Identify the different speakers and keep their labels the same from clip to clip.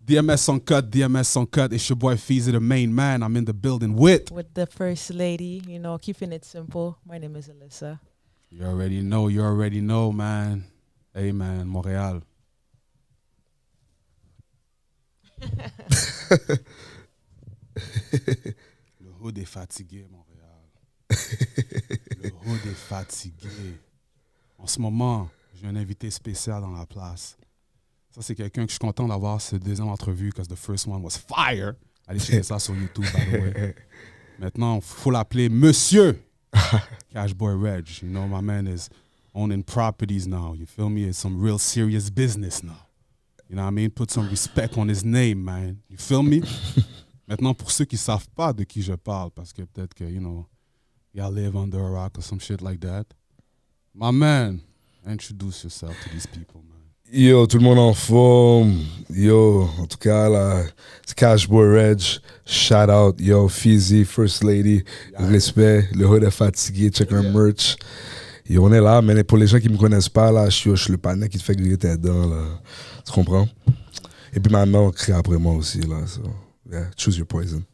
Speaker 1: DMS on cut, DMS on cut. It's your boy Feezy, the main man. I'm in the building with
Speaker 2: the first lady, you know, keeping it simple. My name is Alyssa.
Speaker 1: You already know, man. Hey, man, Montréal. Le hood est fatigué, Montréal. Le hood est fatigué. En ce moment, j'ai un invité spécial dans la place. Ça, c'est quelqu'un que je suis content d'avoir cette deuxième entrevue, parce que the first one was fire. Allez checker ça sur YouTube, by the way. Maintenant, il faut l'appeler Monsieur Cashboy Reg. You know, my man is owning properties now. You feel me? It's some real serious business now. You know what I mean? Put some respect on his name, man. You feel me? Maintenant, pour ceux qui ne savent pas de qui je parle, parce que peut-être que, you know, y'all live under a rock or some shit like that. My man, introduce yourself to these people, man.
Speaker 3: Yo, tout le monde en forme. Yo, en tout cas, là, c'est Cashboy Reg. Shout out, yo, Feezy, First Lady. Respect, le hood est fatigué, check un merch. Yo, on est là, mais pour les gens qui me connaissent pas, là, je suis le panneau qui te fait griller tes dents, là. Tu comprends? Et puis ma mère crie après moi aussi, là. So, yeah, choose your poison.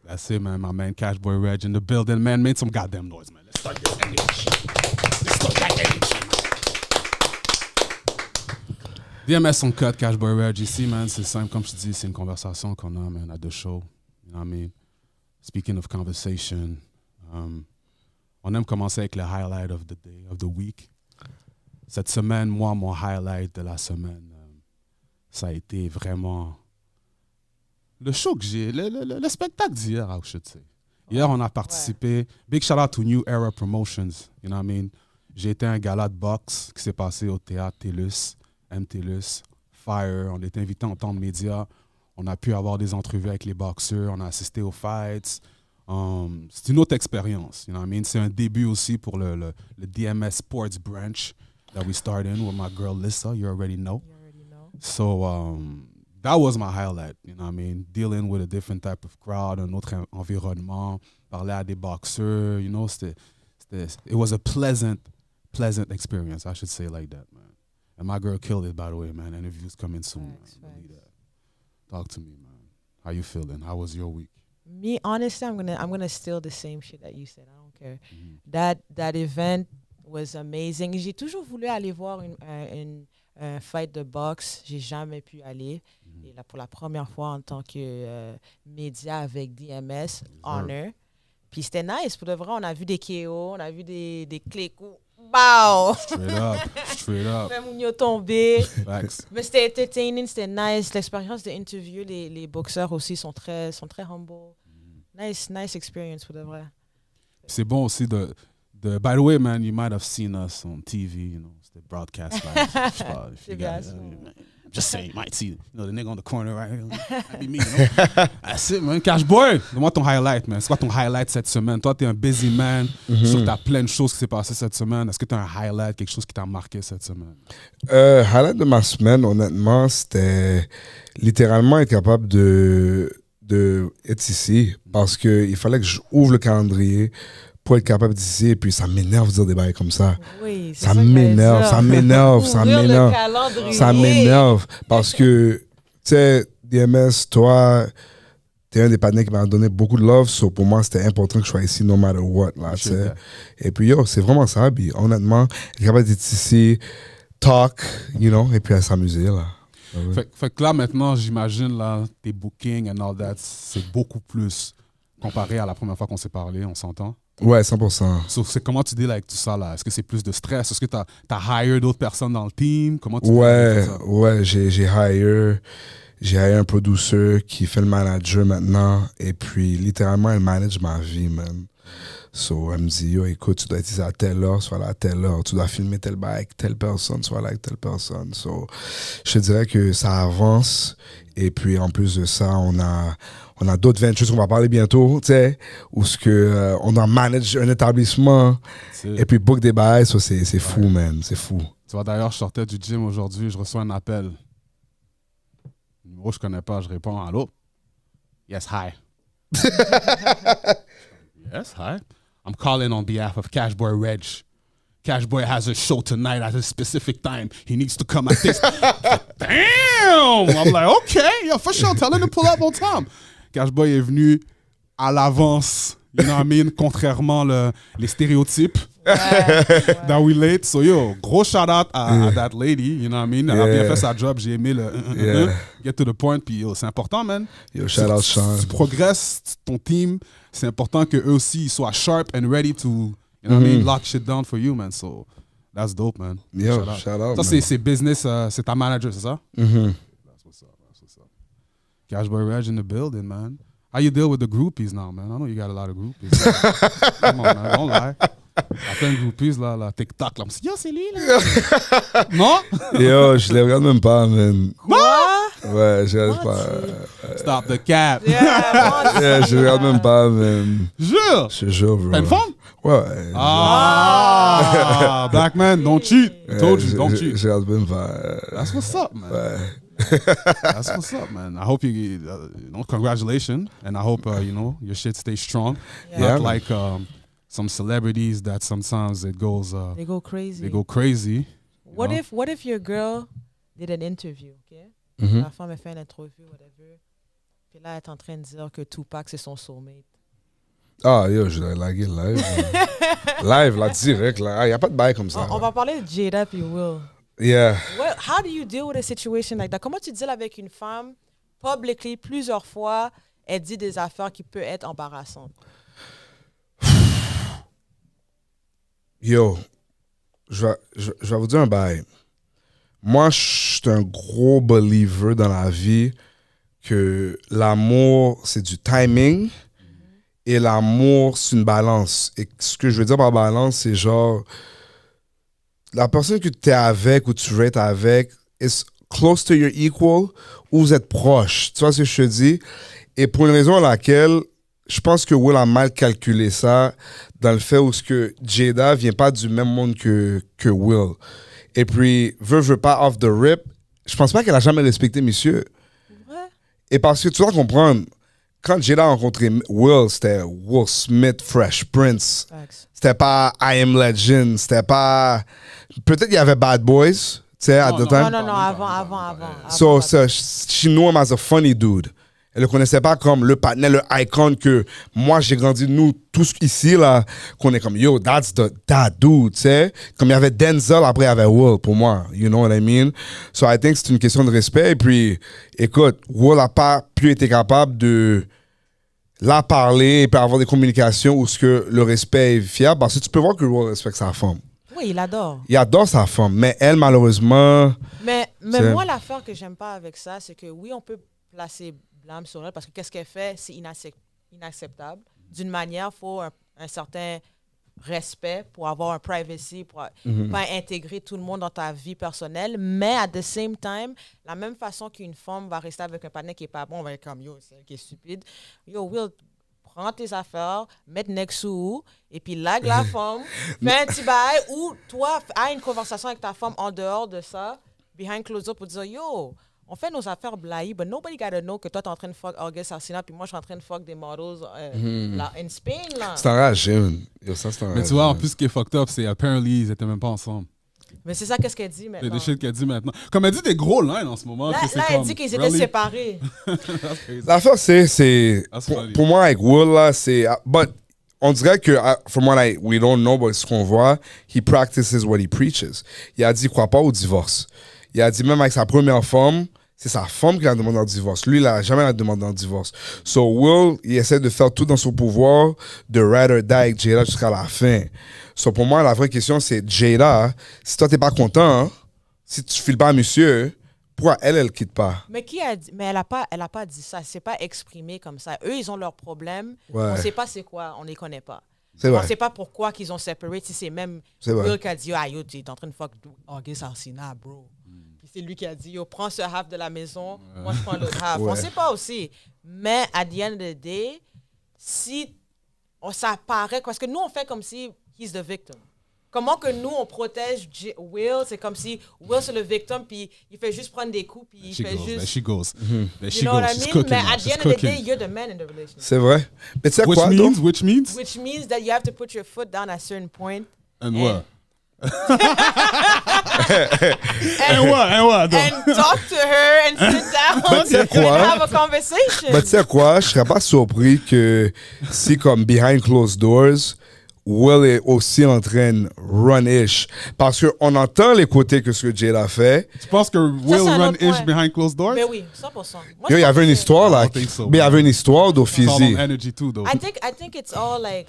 Speaker 1: That's it, man. My man Cashboy Reg in the building. Man, make some goddamn noise, man. Let's start this energy. Let's start that energy. DMS on cut, Cashboy Reg ici, man. C'est simple, comme je te dis, c'est une conversation qu'on a, man, à the show. You know what I mean? Speaking of conversation, on aime commencer avec le highlight of the day, of the week. Cette semaine, moi, mon highlight de la semaine, ça a été vraiment le show que j'ai, le spectacle d'hier, I should say. Hier, on a participé. Big shout out to New Era Promotions. You know what I mean? J'ai été à un gala de boxe qui s'est passé au théâtre TELUS, MTELUS, Fire. On était invités en temps de médias. On a pu avoir des entrevues avec les boxeurs. On a assisté aux fights. C'est une autre expérience. You know what I mean? C'est un début aussi pour le DMS Sports branch that we started in with my girl Lissa. You already know. So that was my highlight. You know what I mean? Dealing with a different type of crowd, un autre environnement, parler à des boxeurs. You know, it was a pleasant experience. I should say like that, man. And my girl killed it, by the way, man. Interviews coming soon. Man. Talk to me, man. How you feeling? How was your week?
Speaker 2: Me, honestly, I'm gonna steal the same shit that you said. I don't care. That event was amazing. J'ai toujours voulu aller voir une fight de boxe. J'ai jamais pu aller. Et là, pour la première fois en tant que média avec DMS, Honor. Puis c'était nice. Pour de vrai, on a vu des KO, on a vu des clés coups. Wow!
Speaker 1: Straight up.
Speaker 2: Même Mounio tombé. Mais c'était entertaining, c'était nice. L'expérience d'interview, les boxeurs aussi sont très humble. Nice experience pour de vrai.
Speaker 1: C'est bon aussi de by the way, man, you might have seen us on TV, you know, the broadcast live. If you guys, just saying, you might see, you know, the nigga on the corner right here. That'd be me, you know? That's it, man. Cashboy, donne-moi ton highlight, man. C'est quoi ton highlight cette semaine? Toi, t'es un busy man. Je suis sûr que t'as plein de choses qui s'est passées cette semaine. Est-ce que t'as un highlight, quelque chose qui t'a marqué cette semaine?
Speaker 3: Highlight de ma semaine, honnêtement, c'était littéralement être capable de être ici parce qu'il fallait que j'ouvre le calendrier pour être capable d'ici, et puis ça m'énerve de dire des bails comme ça.
Speaker 2: Oui,
Speaker 3: ça m'énerve parce que, tu sais, DMS, toi, t'es un des partenaires qui m'a donné beaucoup de love, so pour moi, c'était important que je sois ici no matter what, là, tu sais. Et puis, yo, c'est vraiment ça, puis honnêtement, être capable d'être ici, talk, you know, et puis à s'amuser, là.
Speaker 1: Fait que là, maintenant, j'imagine, là, tes bookings and all that, c'est beaucoup plus comparé à la première fois qu'on s'est parlé, on s'entend?
Speaker 3: Ouais, 100%.
Speaker 1: So, comment tu deals avec tout ça, là? Est-ce que c'est plus de stress? Est-ce que tu as hire d'autres personnes dans le team? Comment tu
Speaker 3: j'ai hire un producer qui fait le manager maintenant, et puis littéralement, elle manage ma vie, man. So, elle me dit, yo, écoute, tu dois être ici à telle heure, sois là à telle heure. Tu dois filmer tel bail avec telle personne, sois là avec telle personne. So, je te dirais que ça avance. Et puis, en plus de ça, on a d'autres ventures qu'on va parler bientôt, tu sais, où on doit manage un établissement et puis book des bails. So, c'est fou, man. C'est fou.
Speaker 1: Tu vois, d'ailleurs, je sortais du gym aujourd'hui, je reçois un appel. Numéro, je connais pas, je réponds, allô? Yes, hi. Yes, hi. I'm calling on behalf of Cashboy Reg. Cash Boy has a show tonight at a specific time. He needs to come at this. Damn! I'm like, okay, yeah, for sure. Tell him to pull up on time. Cash Boy est venu à l'avance. You know what I mean? Contrairement les stéréotypes that we late. So yo, gros shout out à that lady. You know what I mean? Elle a bien fait sa job. J'ai aimé le get to the point. Puis yo, c'est important, man.
Speaker 3: Yo, shout out Sean.
Speaker 1: Tu progresses ton team. C'est important qu'eux aussi ils soient sharp and ready to, you know what I mean, lock shit down for you, man. So that's dope, man.
Speaker 3: Yo, shout out.
Speaker 1: Ça, c'est business. C'est ta manager, c'est ça? That's what's up. That's what's up. Cash Boy Reg in the building, man. How you deal with the groupies now, man? I know you got a lot of groupies. Come on, man. Don't lie. À plein de groupies, là, TikTok, là. Yo, c'est lui, là. Non?
Speaker 3: Yo, je les regarde même pas, man.
Speaker 2: Quoi?
Speaker 3: Ouais, je regarde pas.
Speaker 1: Stop the cap.
Speaker 3: Yeah, je regarde même pas, man.
Speaker 1: Jure.
Speaker 3: Je te jure, bro.
Speaker 1: T'as une femme?
Speaker 3: Ouais.
Speaker 1: Ah, black man, don't cheat. I told you, don't cheat.
Speaker 3: Je regarde même pas.
Speaker 1: That's what's up, man.
Speaker 3: Ouais.
Speaker 1: That's what's up, man. I hope you know, congratulations, and I hope your shit stays strong.
Speaker 3: Yeah.
Speaker 1: Not like some celebrities that sometimes it goes.
Speaker 2: They go crazy.
Speaker 1: They go crazy.
Speaker 2: What if your girl did an interview, okay? La femme a fait une interview, whatever. Puis là, elle est en train de dire que Tupac c'est son soulmate.
Speaker 3: Ah, yo, je l'ai lagué live. Live, là, direct. Il n'y a pas de bail comme ça.
Speaker 2: On va parler de Jada puis Will.
Speaker 3: Yeah.
Speaker 2: How do you deal with a situation like that? Comment tu deals avec une femme, publicly, plusieurs fois, elle dit des affaires qui peuvent être embarrassantes?
Speaker 3: Yo, je vais vous dire un bail. Moi, je suis un gros believer dans la vie que l'amour, c'est du timing et l'amour, c'est une balance. Et ce que je veux dire par balance, c'est genre... La personne que tu es avec ou tu veux être avec is close to your equal ou vous êtes proche. Tu vois ce que je te dis? Et pour une raison à laquelle je pense que Will a mal calculé ça dans le fait où ce que Jada vient pas du même monde que Will. Et puis, veut pas off the rip, je pense pas qu'elle a jamais respecté monsieur.
Speaker 2: Ouais.
Speaker 3: Et parce que tu dois comprendre, quand Jada a rencontré Will, c'était Will Smith, Fresh Prince.
Speaker 2: Facts.
Speaker 3: C'était pas I Am Legend, c'était pas... Peut-être il y avait Bad Boys, tu sais, at the time.
Speaker 2: Non, avant.
Speaker 3: So, she knew him as a funny dude. Elle le connaissait pas comme le partner, le icon que moi j'ai grandi, nous tous ici, là, qu'on est comme, yo, that's that dude, tu sais. Comme il y avait Denzel, après il y avait Will, pour moi, you know what I mean? So I think c'est une question de respect. Et puis, écoute, Will n'a pas pu être capable de la parler et puis avoir des communications où ce que le respect est fiable. Parce que tu peux voir que Will respecte sa femme.
Speaker 2: Oui, il adore.
Speaker 3: Il adore sa femme, mais elle, malheureusement...
Speaker 2: Mais moi, l'affaire que j'aime pas avec ça, c'est que oui, on peut placer blâme sur elle parce que qu'est-ce qu'elle fait, c'est inacceptable. D'une manière, il faut un certain respect pour avoir un privacy, pour pas intégrer tout le monde dans ta vie personnelle. Mais at the same time, la même façon qu'une femme va rester avec un partenaire qui est pas bon, on va être comme yo, c'est elle qui est stupide. Yo, Will, prends tes affaires, mets next sous, et puis lag la femme, fais un petit bail, ou toi, as une conversation avec ta femme en dehors de ça, behind closed door, pour dire yo, on fait nos affaires blahi, but nobody gotta know que toi, t'es en train de fuck August Alsina, puis moi, je suis en train de fuck des models là, in Spain, là.
Speaker 3: C'est enragé, man. Yo, ça, c'est enragé.
Speaker 1: Mais tu vois, en plus, ce qui est fucked up, c'est apparently, ils étaient même pas ensemble.
Speaker 2: Mais c'est ça qu'est-ce qu'elle dit maintenant.
Speaker 1: C'est des shit qu'elle dit maintenant. Comme elle dit des gros lines en ce moment.
Speaker 2: Là, elle dit qu'ils étaient séparés.
Speaker 3: L'affaire, c'est pour moi, avec Will, là, c'est... But on dirait que, from what we don't know, but ce qu'on voit, he practices what he preaches. Il a dit, il croit pas au divorce. Il a dit, même avec sa première femme, c'est sa femme qui a demandé un divorce. Lui, il n'a jamais demandé un divorce. So, Will, il essaie de faire tout dans son pouvoir de ride or die avec Jada jusqu'à la fin. So, pour moi, la vraie question, c'est Jada, si toi, t'es pas content, si tu files pas monsieur, pourquoi elle quitte pas?
Speaker 2: Mais qui a dit? Mais elle a pas dit ça. C'est pas exprimé comme ça. Eux, ils ont leurs problèmes.
Speaker 3: Ouais.
Speaker 2: On sait pas c'est quoi. On les connaît pas.
Speaker 3: C'est
Speaker 2: On
Speaker 3: vrai.
Speaker 2: sait pas pourquoi qu'ils ont séparé. Si c'est même Will qui a dit, ah yo, t'es en train de fuck August Alsina, bro. Puis c'est lui qui a dit, yo, prends ce half de la maison, moi je prends l'autre half.
Speaker 3: Ouais.
Speaker 2: On sait pas aussi. Mais at the end of the day, si ça paraît, parce que nous on fait comme si he's the victim. Comment que nous on protège Will, c'est comme si Will c'est le victim, puis il fait juste prendre des coups, puis il fait juste.
Speaker 1: There she goes. There she
Speaker 2: You know
Speaker 1: goes.
Speaker 2: what I
Speaker 1: She's
Speaker 2: mean?
Speaker 1: cooking.
Speaker 2: Mais
Speaker 1: Now.
Speaker 2: at the
Speaker 1: She's
Speaker 2: end of the
Speaker 1: cooking.
Speaker 2: day, you're the man in the relationship.
Speaker 3: C'est vrai. Mais tu sais
Speaker 1: Which
Speaker 3: quoi,
Speaker 1: means,
Speaker 3: donc?
Speaker 1: which means?
Speaker 2: Which means that you have to put your foot down at a certain point.
Speaker 1: And what? And what?
Speaker 2: And talk to her and sit down
Speaker 3: tu sais
Speaker 2: and
Speaker 3: quoi?
Speaker 2: have a conversation.
Speaker 3: Mais tu sais quoi, je serais pas surpris que si comme behind closed doors, Will est aussi en train de run-ish. Parce qu'on entend les côtés que ce que Jada fait.
Speaker 1: Tu penses que Will
Speaker 2: c'est un
Speaker 1: run
Speaker 2: autre
Speaker 1: ish
Speaker 2: point.
Speaker 1: behind closed doors?
Speaker 2: Mais oui, 100%. Moi,
Speaker 3: Yo, il y
Speaker 2: je
Speaker 3: avait
Speaker 2: pense
Speaker 3: une
Speaker 2: que-
Speaker 3: histoire là.
Speaker 1: I don't think so,
Speaker 3: Mais il y avait une histoire
Speaker 1: It's all
Speaker 3: d'Ophizi.
Speaker 1: on energy too, though.
Speaker 2: I think it's all like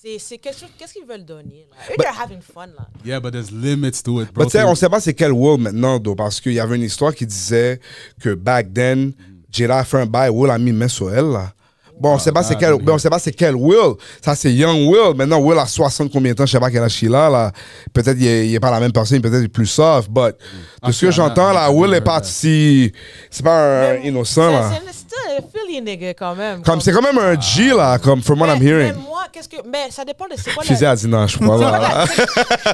Speaker 2: c'est qu'est-ce qu'ils veulent donner là. Eux, they're having fun là.
Speaker 1: Yeah, but there's limits to it, bro.
Speaker 3: Mais tu sais, on sait pas c'est quel Will maintenant, though, parce qu'il y avait une histoire qui disait que back then, Jada a fait un bail, Will a mis main sur elle là. Bon, on sait pas c'est quel, on sait pas c'est quel Will. Ça c'est Young Will. Maintenant Will a 60 combien de temps, je sais pas quel âge il a là. Peut-être il est pas la même personne, peut-être il est plus soft, but de ce que j'entends là, Will est pas si, c'est pas un innocent là.
Speaker 2: C'est still a Philly nigga quand même.
Speaker 3: Comme c'est quand même un G là, comme from what I'm hearing.
Speaker 2: Mais moi, mais ça dépend de c'est quoi
Speaker 3: Fizzy a dit non, je crois là.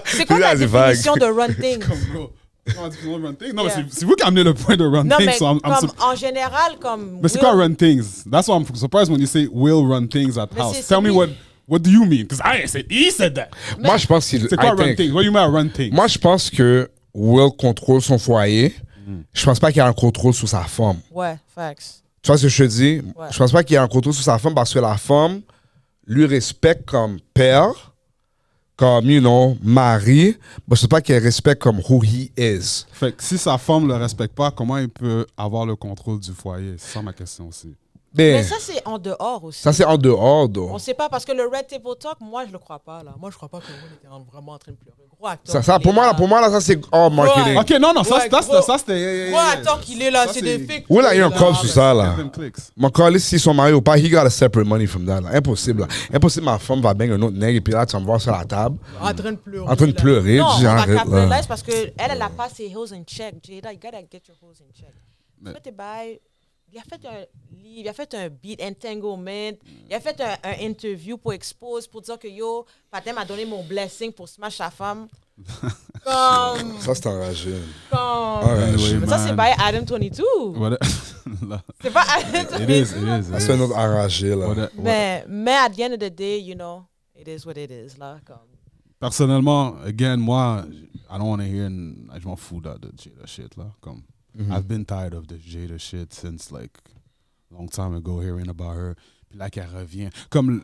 Speaker 2: c'est quoi la
Speaker 3: Fizzy a dit vague.
Speaker 2: définition de run things.
Speaker 1: Bro, comment tu fais run things? Non, mais
Speaker 2: Yeah.
Speaker 1: c'est vous qui amenez le point de run
Speaker 2: Non,
Speaker 1: things.
Speaker 2: mais
Speaker 1: So I'm
Speaker 2: comme en général, comme.
Speaker 1: mais c'est quoi run things? That's why I'm surprised when you say Will run things at
Speaker 2: Mais
Speaker 1: house.
Speaker 2: c'est
Speaker 1: Tell me
Speaker 2: lui.
Speaker 1: what do you mean? Because I ain't said he said that.
Speaker 3: Moi je pense qu'il
Speaker 1: C'est quoi
Speaker 3: I
Speaker 1: run
Speaker 3: think-
Speaker 1: things? What do you mean by run things?
Speaker 3: Moi je pense que Will contrôle son foyer. Je pense pas qu'il y a un contrôle sur sa femme.
Speaker 2: Ouais, facts.
Speaker 3: Tu vois ce que je te dis?
Speaker 2: Ouais.
Speaker 3: Je pense pas qu'il y ait un contrôle sur sa femme parce que la femme lui respecte comme père, comme, you know, mari, mais je sais pas qu'elle respecte comme who he is.
Speaker 1: Fait que si sa femme le respecte pas, comment il peut avoir le contrôle du foyer? C'est ça ma question aussi.
Speaker 2: Mais
Speaker 3: Mais
Speaker 2: ça, c'est en dehors aussi.
Speaker 3: ça, c'est en dehors,
Speaker 2: On
Speaker 3: donc.
Speaker 2: sait pas parce que le Red Table Talk, moi, je le crois pas là. Moi, je crois pas que Will était vraiment en train de pleurer. Gros acteur.
Speaker 3: Ça,
Speaker 2: il
Speaker 3: pour
Speaker 2: est
Speaker 3: moi,
Speaker 2: là.
Speaker 3: là, ça, c'est hors marketing.
Speaker 2: Ouais.
Speaker 1: Ok, non, ça,
Speaker 2: Ouais, gros.
Speaker 1: ça c'était.
Speaker 2: Gros acteur qu'il est là,
Speaker 1: Ça,
Speaker 2: c'est des fake.
Speaker 3: Will a eu un
Speaker 2: là.
Speaker 3: call sur ça, là.
Speaker 1: Them clicks.
Speaker 3: Mon call, s'ils sont mariés ou pas, he got a separate money from that, là. Impossible, là. Impossible, ma femme va bang un autre nègre et puis là, tu vas me voir sur la table.
Speaker 2: En train de pleurer.
Speaker 3: En train de
Speaker 2: là.
Speaker 3: pleurer,
Speaker 2: Non,
Speaker 3: je dis,
Speaker 2: on va
Speaker 3: arrête, là.
Speaker 2: capitalize parce qu'elle, elle a pas ses heels in check. Jada, you gotta get your heels in check.
Speaker 1: Mais-
Speaker 2: Fais tes bails. Il a fait un livre, il a fait un beat entanglement, il a fait un interview pour expose, pour dire que yo, Patem m'a donné mon blessing pour smash sa femme. Comme.
Speaker 3: Ça, c'est enragé.
Speaker 1: Anyway,
Speaker 2: Mais ça, c'est
Speaker 1: man.
Speaker 2: by Adam 22.
Speaker 1: What- Là.
Speaker 2: C'est pas Adam
Speaker 1: It
Speaker 2: 22.
Speaker 1: is.
Speaker 3: Ça, c'est un autre enragé, là.
Speaker 2: Mais at the end of the day, you know, it is what it is. Là, comme.
Speaker 1: Personnellement, again, moi, I don't want to hear. Je m'en fous de Jada shit là. Comme, I've been tired of the Jada shit since like long time ago, hearing about her. Puis là qu'elle revient, comme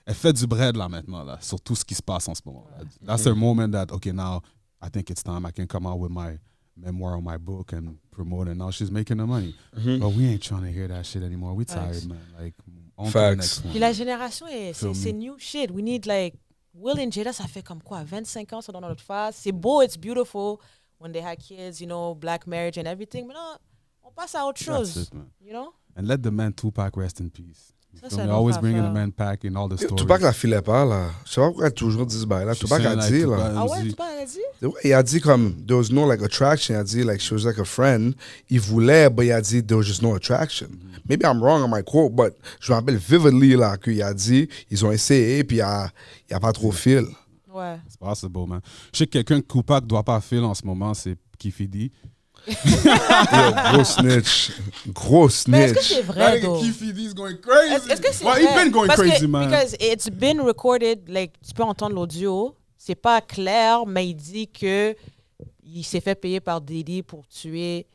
Speaker 1: elle fait du bread là maintenant là, sur tout ce qui se passe en ce moment. That's the moment that okay now I think it's time I can come out with my memoir or my book and promote it. Now she's making the money, but we ain't trying to hear that shit anymore. We tired,
Speaker 2: Facts.
Speaker 1: man. Like on to the
Speaker 3: Facts.
Speaker 1: next one.
Speaker 2: Puis la génération,
Speaker 1: Feel
Speaker 2: c'est
Speaker 1: me.
Speaker 2: new shit. We need like. Will and Jada, ça fait comme quoi, 25 ans, c'est dans notre phase. C'est beau, it's beautiful when they had kids, you know, black marriage and everything. Mais non, on passe à autre
Speaker 1: That's
Speaker 2: chose,
Speaker 1: it, man.
Speaker 2: you know?
Speaker 1: And let the man Tupac rest in peace. You
Speaker 2: Ça,
Speaker 1: feel
Speaker 2: c'est
Speaker 1: me?
Speaker 2: une
Speaker 1: Always
Speaker 2: autre
Speaker 1: bringing the
Speaker 2: affaire.
Speaker 1: man pack in all the stories.
Speaker 3: Tupac la filait pas, là. Je sais pas pourquoi elle a toujours dit ce bail-là.
Speaker 1: She's
Speaker 3: Tupac a
Speaker 1: saying, like,
Speaker 3: dit,
Speaker 1: Tupac-
Speaker 3: là.
Speaker 2: Ah ouais,
Speaker 1: dit-
Speaker 2: tu pas dit?
Speaker 3: Ouais, il a dit comme, there was no like attraction. Il a dit, like, she was like a friend. Il voulait, mais il a dit, there was just no attraction. Maybe I'm wrong on my quote, but je me rappelle vividly, là, qu'il a dit, ils ont essayé, puis il y a pas trop fil.
Speaker 2: Ouais.
Speaker 1: It's possible, man. Je sais que quelqu'un que Tupac doit pas filer en ce moment, c'est Kifidi.
Speaker 3: Yo, gros snitch. Gros
Speaker 2: Mais est-ce que
Speaker 3: snitch.
Speaker 2: c'est vrai, though?
Speaker 1: Kifidi's going crazy.
Speaker 2: Est-ce que c'est
Speaker 1: Well,
Speaker 2: vrai?
Speaker 1: he's been going
Speaker 2: Parce
Speaker 1: crazy,
Speaker 2: que,
Speaker 1: man.
Speaker 2: Because it's been recorded, like, tu peux entendre l'audio. C'est pas clair, mais il dit que il s'est fait payer par Diddy pour tuer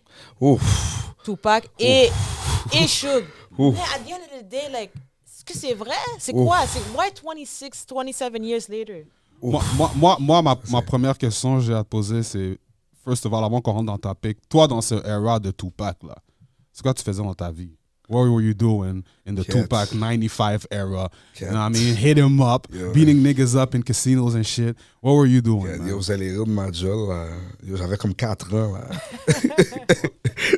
Speaker 3: Ouf.
Speaker 2: Tupac et Suge.
Speaker 3: Ouf.
Speaker 2: Mais at the end of the day, like, est-ce que c'est vrai? C'est
Speaker 3: Ouf.
Speaker 2: quoi? C'est why 26, 27 years later?
Speaker 1: Ma première question que j'ai à te poser, c'est, first of all, avant qu'on rentre dans ta pic, toi, dans ce era de Tupac, là, c'est quoi tu faisais dans ta vie? What were you doing in the
Speaker 3: Cats.
Speaker 1: Tupac 95 era? You know what I
Speaker 3: Cats.
Speaker 1: mean? Hit him up,
Speaker 3: Yeah.
Speaker 1: beating niggas up in casinos and shit. What were you doing, man?
Speaker 3: Yo, vous allez rire de ma jolle, là. Yo, j'avais comme 4 ans, là.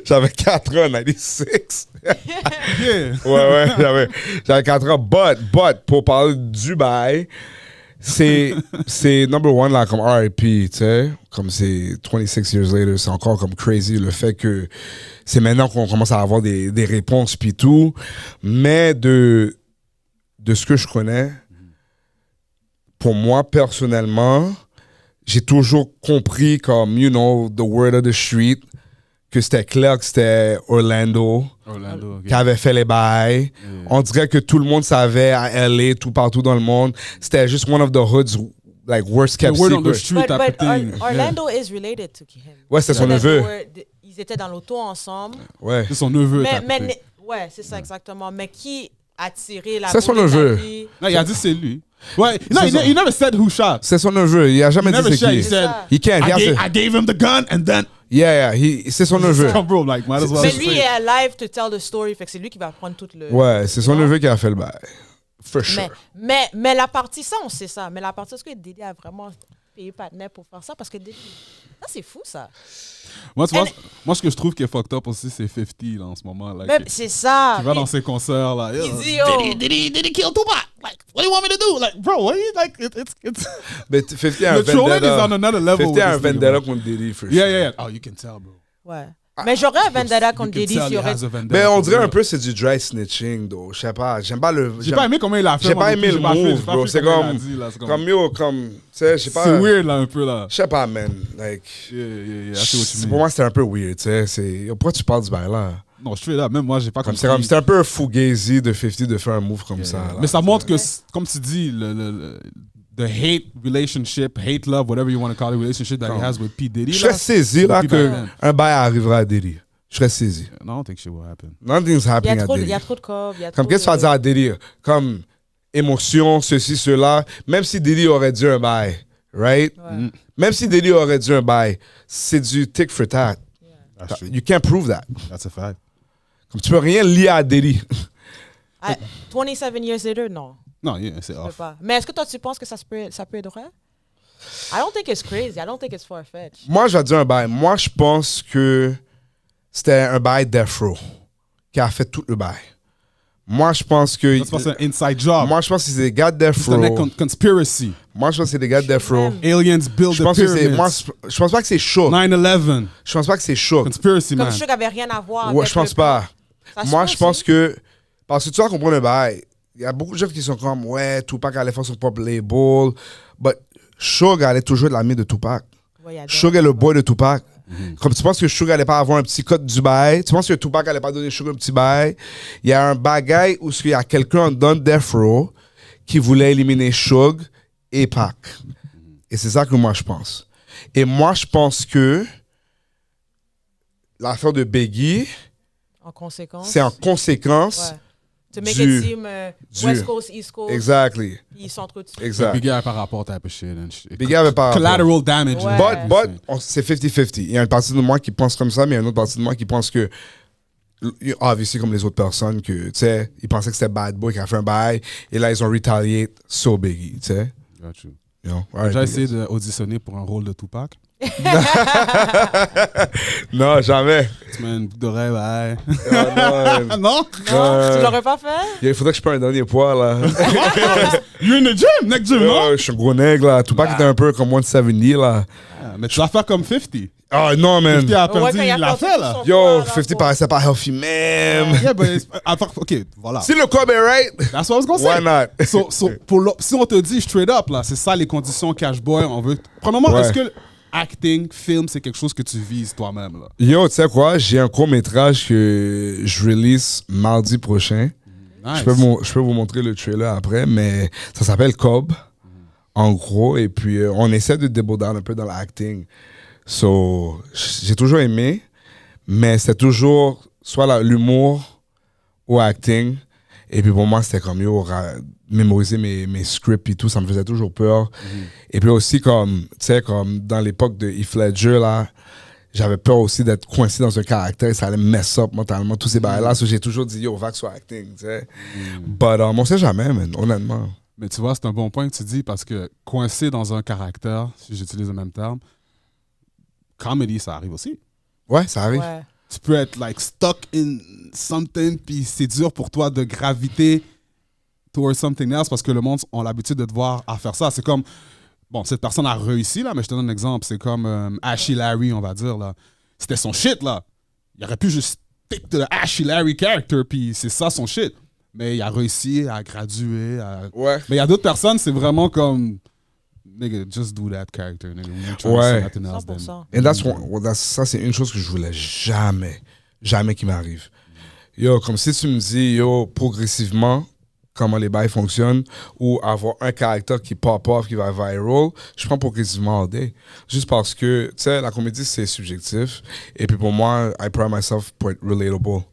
Speaker 3: J'avais 4 ans, 96.
Speaker 1: Yeah.
Speaker 3: Ouais, j'avais 4 ans. But, pour parler du bail, c'est number one, là, comme R.I.P., tu sais. Comme c'est 26 years later, c'est encore comme crazy le fait que c'est maintenant qu'on commence à avoir des réponses puis tout. Mais de ce que je connais, pour moi, personnellement, j'ai toujours compris comme, you know, the word of the street, que c'était clair que c'était Orlando
Speaker 1: Orlando, okay.
Speaker 3: qui avait fait les bails. On dirait que tout le monde savait à LA, tout partout dans le monde. C'était juste one of the hoods like, worst
Speaker 1: The
Speaker 3: kept
Speaker 1: word on the
Speaker 3: secret.
Speaker 1: street type of thing.
Speaker 2: Orlando is related to him.
Speaker 3: Ouais, c'est son
Speaker 2: So
Speaker 3: neveu.
Speaker 2: Ils étaient dans l'auto ensemble.
Speaker 3: Ouais.
Speaker 1: C'est son neveu. type of thing.
Speaker 2: Ouais, c'est ça exactement. Mais qui a tiré la
Speaker 3: C'est son
Speaker 2: boule de
Speaker 3: neveu.
Speaker 2: tapis?
Speaker 1: Non, il a dit c'est lui. Ouais, no,
Speaker 3: C'est ça.
Speaker 1: he never said who shot.
Speaker 3: C'est son neveu. Il a jamais
Speaker 1: He never
Speaker 3: dit
Speaker 1: said,
Speaker 3: c'est
Speaker 1: he
Speaker 3: qui.
Speaker 1: said,
Speaker 3: He can't.
Speaker 1: I gave him the gun and then...
Speaker 3: Yeah, c'est son neveu.
Speaker 1: Come bro, like, might as well
Speaker 2: Mais
Speaker 1: just
Speaker 2: lui
Speaker 1: say
Speaker 2: est
Speaker 1: it.
Speaker 2: alive to tell the story, fait que c'est lui qui va prendre tout le...
Speaker 3: Ouais, c'est son
Speaker 2: Non.
Speaker 3: neveu qui a fait le bail. For sure.
Speaker 2: Mais la partie, ça, on sait ça. Mais la partie, est-ce que Diddy a vraiment payé Patnais pour faire ça? Parce que Diddy... Ça, c'est fou, ça.
Speaker 1: Moi, tu vois, moi, ce que je trouve qui est fucked up aussi, c'est 50 là, en ce moment. Like,
Speaker 2: Mais c'est ça.
Speaker 1: tu vas dans ses concerts, là.
Speaker 2: Il dit, oh,
Speaker 1: Did he kill Tupac? Like, what do you want me to do? Like, bro, what are you, like, it's...
Speaker 3: Mais 50 a un
Speaker 1: The trolling is on
Speaker 3: vendetta.
Speaker 1: another level.
Speaker 3: 50 a un
Speaker 1: with this nigga,
Speaker 3: vendetta
Speaker 1: bro.
Speaker 3: contre Diddy, for
Speaker 1: Yeah,
Speaker 3: sure.
Speaker 1: yeah, yeah. Oh, you can tell, bro.
Speaker 2: ouais. Mais j'aurais un vendetta contre
Speaker 1: You can
Speaker 2: Diddy
Speaker 1: tell
Speaker 2: s'il
Speaker 1: he
Speaker 2: y aurait...
Speaker 1: has a vendetta
Speaker 3: Mais on
Speaker 1: for
Speaker 3: dirait
Speaker 1: real.
Speaker 3: un peu c'est du dry snitching, though. Je sais pas. J'aime pas le.
Speaker 1: J'ai pas aimé comment il a fait.
Speaker 3: J'ai
Speaker 1: moi
Speaker 3: pas
Speaker 1: non plus.
Speaker 3: aimé le
Speaker 1: J'ai pas fait-
Speaker 3: move,
Speaker 1: j'ai pas
Speaker 3: bro.
Speaker 1: fait
Speaker 3: C'est
Speaker 1: comment il a
Speaker 3: comme.
Speaker 1: dit, là, c'est
Speaker 3: Comme yo, comme. Tu sais, je sais pas.
Speaker 1: C'est weird, là, un peu, là.
Speaker 3: Je sais pas, man. Like.
Speaker 1: Yeah, I see what you mean.
Speaker 3: Pour moi, c'était un peu weird, tu sais. C'est. Pourquoi tu parles du bail là?
Speaker 1: Non, straight up, même moi, j'ai pas
Speaker 3: Comme
Speaker 1: compris.
Speaker 3: c'est comme. C'était un peu un fugazi de 50 de faire un move comme ça. là.
Speaker 1: Mais ça montre que, comme tu dis, the hate relationship, hate love, whatever you want to call it, relationship that he has with P. Diddy.
Speaker 3: Je serais saisi là
Speaker 1: Puis
Speaker 3: que
Speaker 1: ben,
Speaker 3: un bail arrivera à Diddy. Je serais saisi.
Speaker 1: I don't think shit will happen.
Speaker 3: Nothing's
Speaker 2: Il y
Speaker 3: happening
Speaker 2: a
Speaker 3: à
Speaker 2: trop, il
Speaker 3: Diddy.
Speaker 2: y a trop de cob, il y a
Speaker 3: Comme
Speaker 2: trop
Speaker 3: qu'est-ce que tu vas
Speaker 2: de-
Speaker 3: dire à Diddy? Comme émotion, ceci, cela. Même si Diddy aurait dit un bail, right?
Speaker 2: Ouais.
Speaker 3: Même si Diddy aurait dit un bail, c'est du tick for tat.
Speaker 1: That's true.
Speaker 3: You can't prove that.
Speaker 1: That's a fact.
Speaker 3: Comme tu peux rien lier à Diddy.
Speaker 2: 27 years later, non.
Speaker 1: Non, yeah, c'est
Speaker 2: Je peux
Speaker 1: off.
Speaker 2: pas. Mais est-ce que toi, tu penses que ça peut être vrai? I don't think it's crazy. I don't think it's far-fetched.
Speaker 3: Moi, je vais te dire un bail. Moi, je pense que c'était un bail Death Row qui a fait tout le bail. Moi, je pense que.
Speaker 1: That's pas un inside job.
Speaker 3: Moi, je pense que c'est des gars de Death
Speaker 1: C'est un
Speaker 3: Row.
Speaker 1: conspiracy.
Speaker 3: Moi, je pense que c'est des gars de Death Row.
Speaker 1: Aliens build
Speaker 3: Je
Speaker 1: the
Speaker 3: pense que c'est.
Speaker 1: pyramids.
Speaker 3: Moi, je pense pas que c'est chaud.
Speaker 1: 9/11.
Speaker 3: Je pense pas que c'est chaud.
Speaker 1: Conspiracy,
Speaker 2: Comme
Speaker 1: man.
Speaker 2: Suge avait rien à voir
Speaker 3: Ouais,
Speaker 2: avec
Speaker 3: je pense
Speaker 2: le
Speaker 3: pas.
Speaker 2: plan. Ça se
Speaker 3: Moi,
Speaker 2: peut
Speaker 3: je pense
Speaker 2: aussi.
Speaker 3: que. Parce que tu vas comprendre le bail. Il y a beaucoup de gens qui sont comme, ouais, Tupac allait faire son propre label. But Suge allait toujours de l'ami de Tupac.
Speaker 2: Ouais, il y a
Speaker 3: Suge est le boy de Tupac. Comme tu penses que Suge allait pas avoir un petit code du bail. Tu penses que Tupac allait pas donner Suge un petit bail. Il y a un bagaille où il y a quelqu'un dans Death Row qui voulait éliminer Suge et Pac. Et c'est ça que moi, je pense. Et moi, je pense que l'affaire de Biggie,
Speaker 2: En conséquence.
Speaker 3: c'est en conséquence.
Speaker 2: Ouais. To make
Speaker 3: du-
Speaker 2: it seem West Coast, East Coast.
Speaker 3: Exactly.
Speaker 2: Puis ils s'entretuent.
Speaker 3: Exact.
Speaker 1: Big guy par rapport type of shit. And shit.
Speaker 3: Big guy avait par rapport.
Speaker 1: Collateral damage.
Speaker 2: Ouais.
Speaker 3: But c'est 50-50. Il y a une partie de moi qui pense comme ça, mais il y a une autre partie de moi qui pense que, obviously, comme les autres personnes, que, tu sais, ils pensaient que c'était Bad Boy qui a fait un bail, et là, ils ont retalié sur Biggie, tu sais.
Speaker 1: Got you.
Speaker 3: You know?
Speaker 1: J'ai déjà essayé d'auditionner pour un rôle de Tupac.
Speaker 3: Non, jamais.
Speaker 1: Tu mets une boucle d'oreille, ouais.
Speaker 3: Non,
Speaker 1: Non?
Speaker 2: Non, tu l'aurais pas fait?
Speaker 3: il faudrait que je prenne un dernier poids, là.
Speaker 1: You're in the gym, next gym, non?
Speaker 3: Je suis un gros nègre, là. Tupac était un peu comme 170, là.
Speaker 1: Ah, mais tu vas faire comme 50. 50
Speaker 3: Oh, non, man.
Speaker 1: a
Speaker 2: Ouais,
Speaker 1: perdu,
Speaker 2: quand il a
Speaker 1: il l'a
Speaker 2: perdu
Speaker 1: fait,
Speaker 2: tout
Speaker 1: là.
Speaker 2: son
Speaker 3: Yo,
Speaker 2: poids, là,
Speaker 3: 50
Speaker 2: pour-
Speaker 3: paraissait pas healthy, man.
Speaker 1: Yeah, but OK, voilà.
Speaker 3: Si le corps est right,
Speaker 1: That's what I was gonna say.
Speaker 3: why not?
Speaker 1: Si on te dit straight up, là, c'est ça les conditions Cash Boy, on veut... Premièrement,
Speaker 3: Ouais.
Speaker 1: est-ce que acting, film, c'est quelque chose que tu vises toi-même, là?
Speaker 3: Yo, tu sais quoi? J'ai un court-métrage que je release mardi prochain.
Speaker 1: Nice.
Speaker 3: Je peux vous montrer le trailer après, mais ça s'appelle Cobb, en gros. Et puis, on essaie de débauder un peu dans l'acting. So, j'ai toujours aimé, mais c'est toujours soit l'humour ou acting. Et puis, pour moi, c'était comme, yo, mémoriser mes scripts et tout, ça me faisait toujours peur. Et puis aussi, comme, tu sais, comme dans l'époque de Heath Ledger, là, j'avais peur aussi d'être coincé dans un caractère, ça allait me mess up mentalement, tous ces bails-là. So, j'ai toujours dit, yo, va que soit acting, tu sais. But, on sait jamais, man, honnêtement.
Speaker 1: Mais tu vois, c'est un bon point que tu dis parce que coincé dans un caractère, si j'utilise le même terme, comedy, ça arrive aussi.
Speaker 3: Ouais, ça arrive.
Speaker 2: Ouais.
Speaker 1: Tu peux être like stuck in something, puis c'est dur pour toi de graviter towards something else parce que le monde a l'habitude de te voir à faire ça. C'est comme, bon, cette personne a réussi là, mais je te donne un exemple. C'est comme Ashy Larry, on va dire là. C'était son shit là. Il aurait pu juste stick to the Ashy Larry character, puis c'est ça son shit. Mais il a réussi à graduer.
Speaker 3: Ouais.
Speaker 1: Mais il y a d'autres personnes, c'est vraiment comme, nigga, just do that character. Nigga. We're trying to say
Speaker 3: Ouais.
Speaker 1: nothing else than-
Speaker 2: 100%.
Speaker 3: Et ça, c'est une chose que je voulais jamais qu'il m'arrive. Yo, comme si tu me dis, yo, progressivement, comment les bails fonctionnent, ou avoir un caractère qui pop off, qui va viral, je prends progressivement all day. Juste parce que, tu sais, la comédie, c'est subjectif. Et puis pour moi, I pride myself pour être relatable.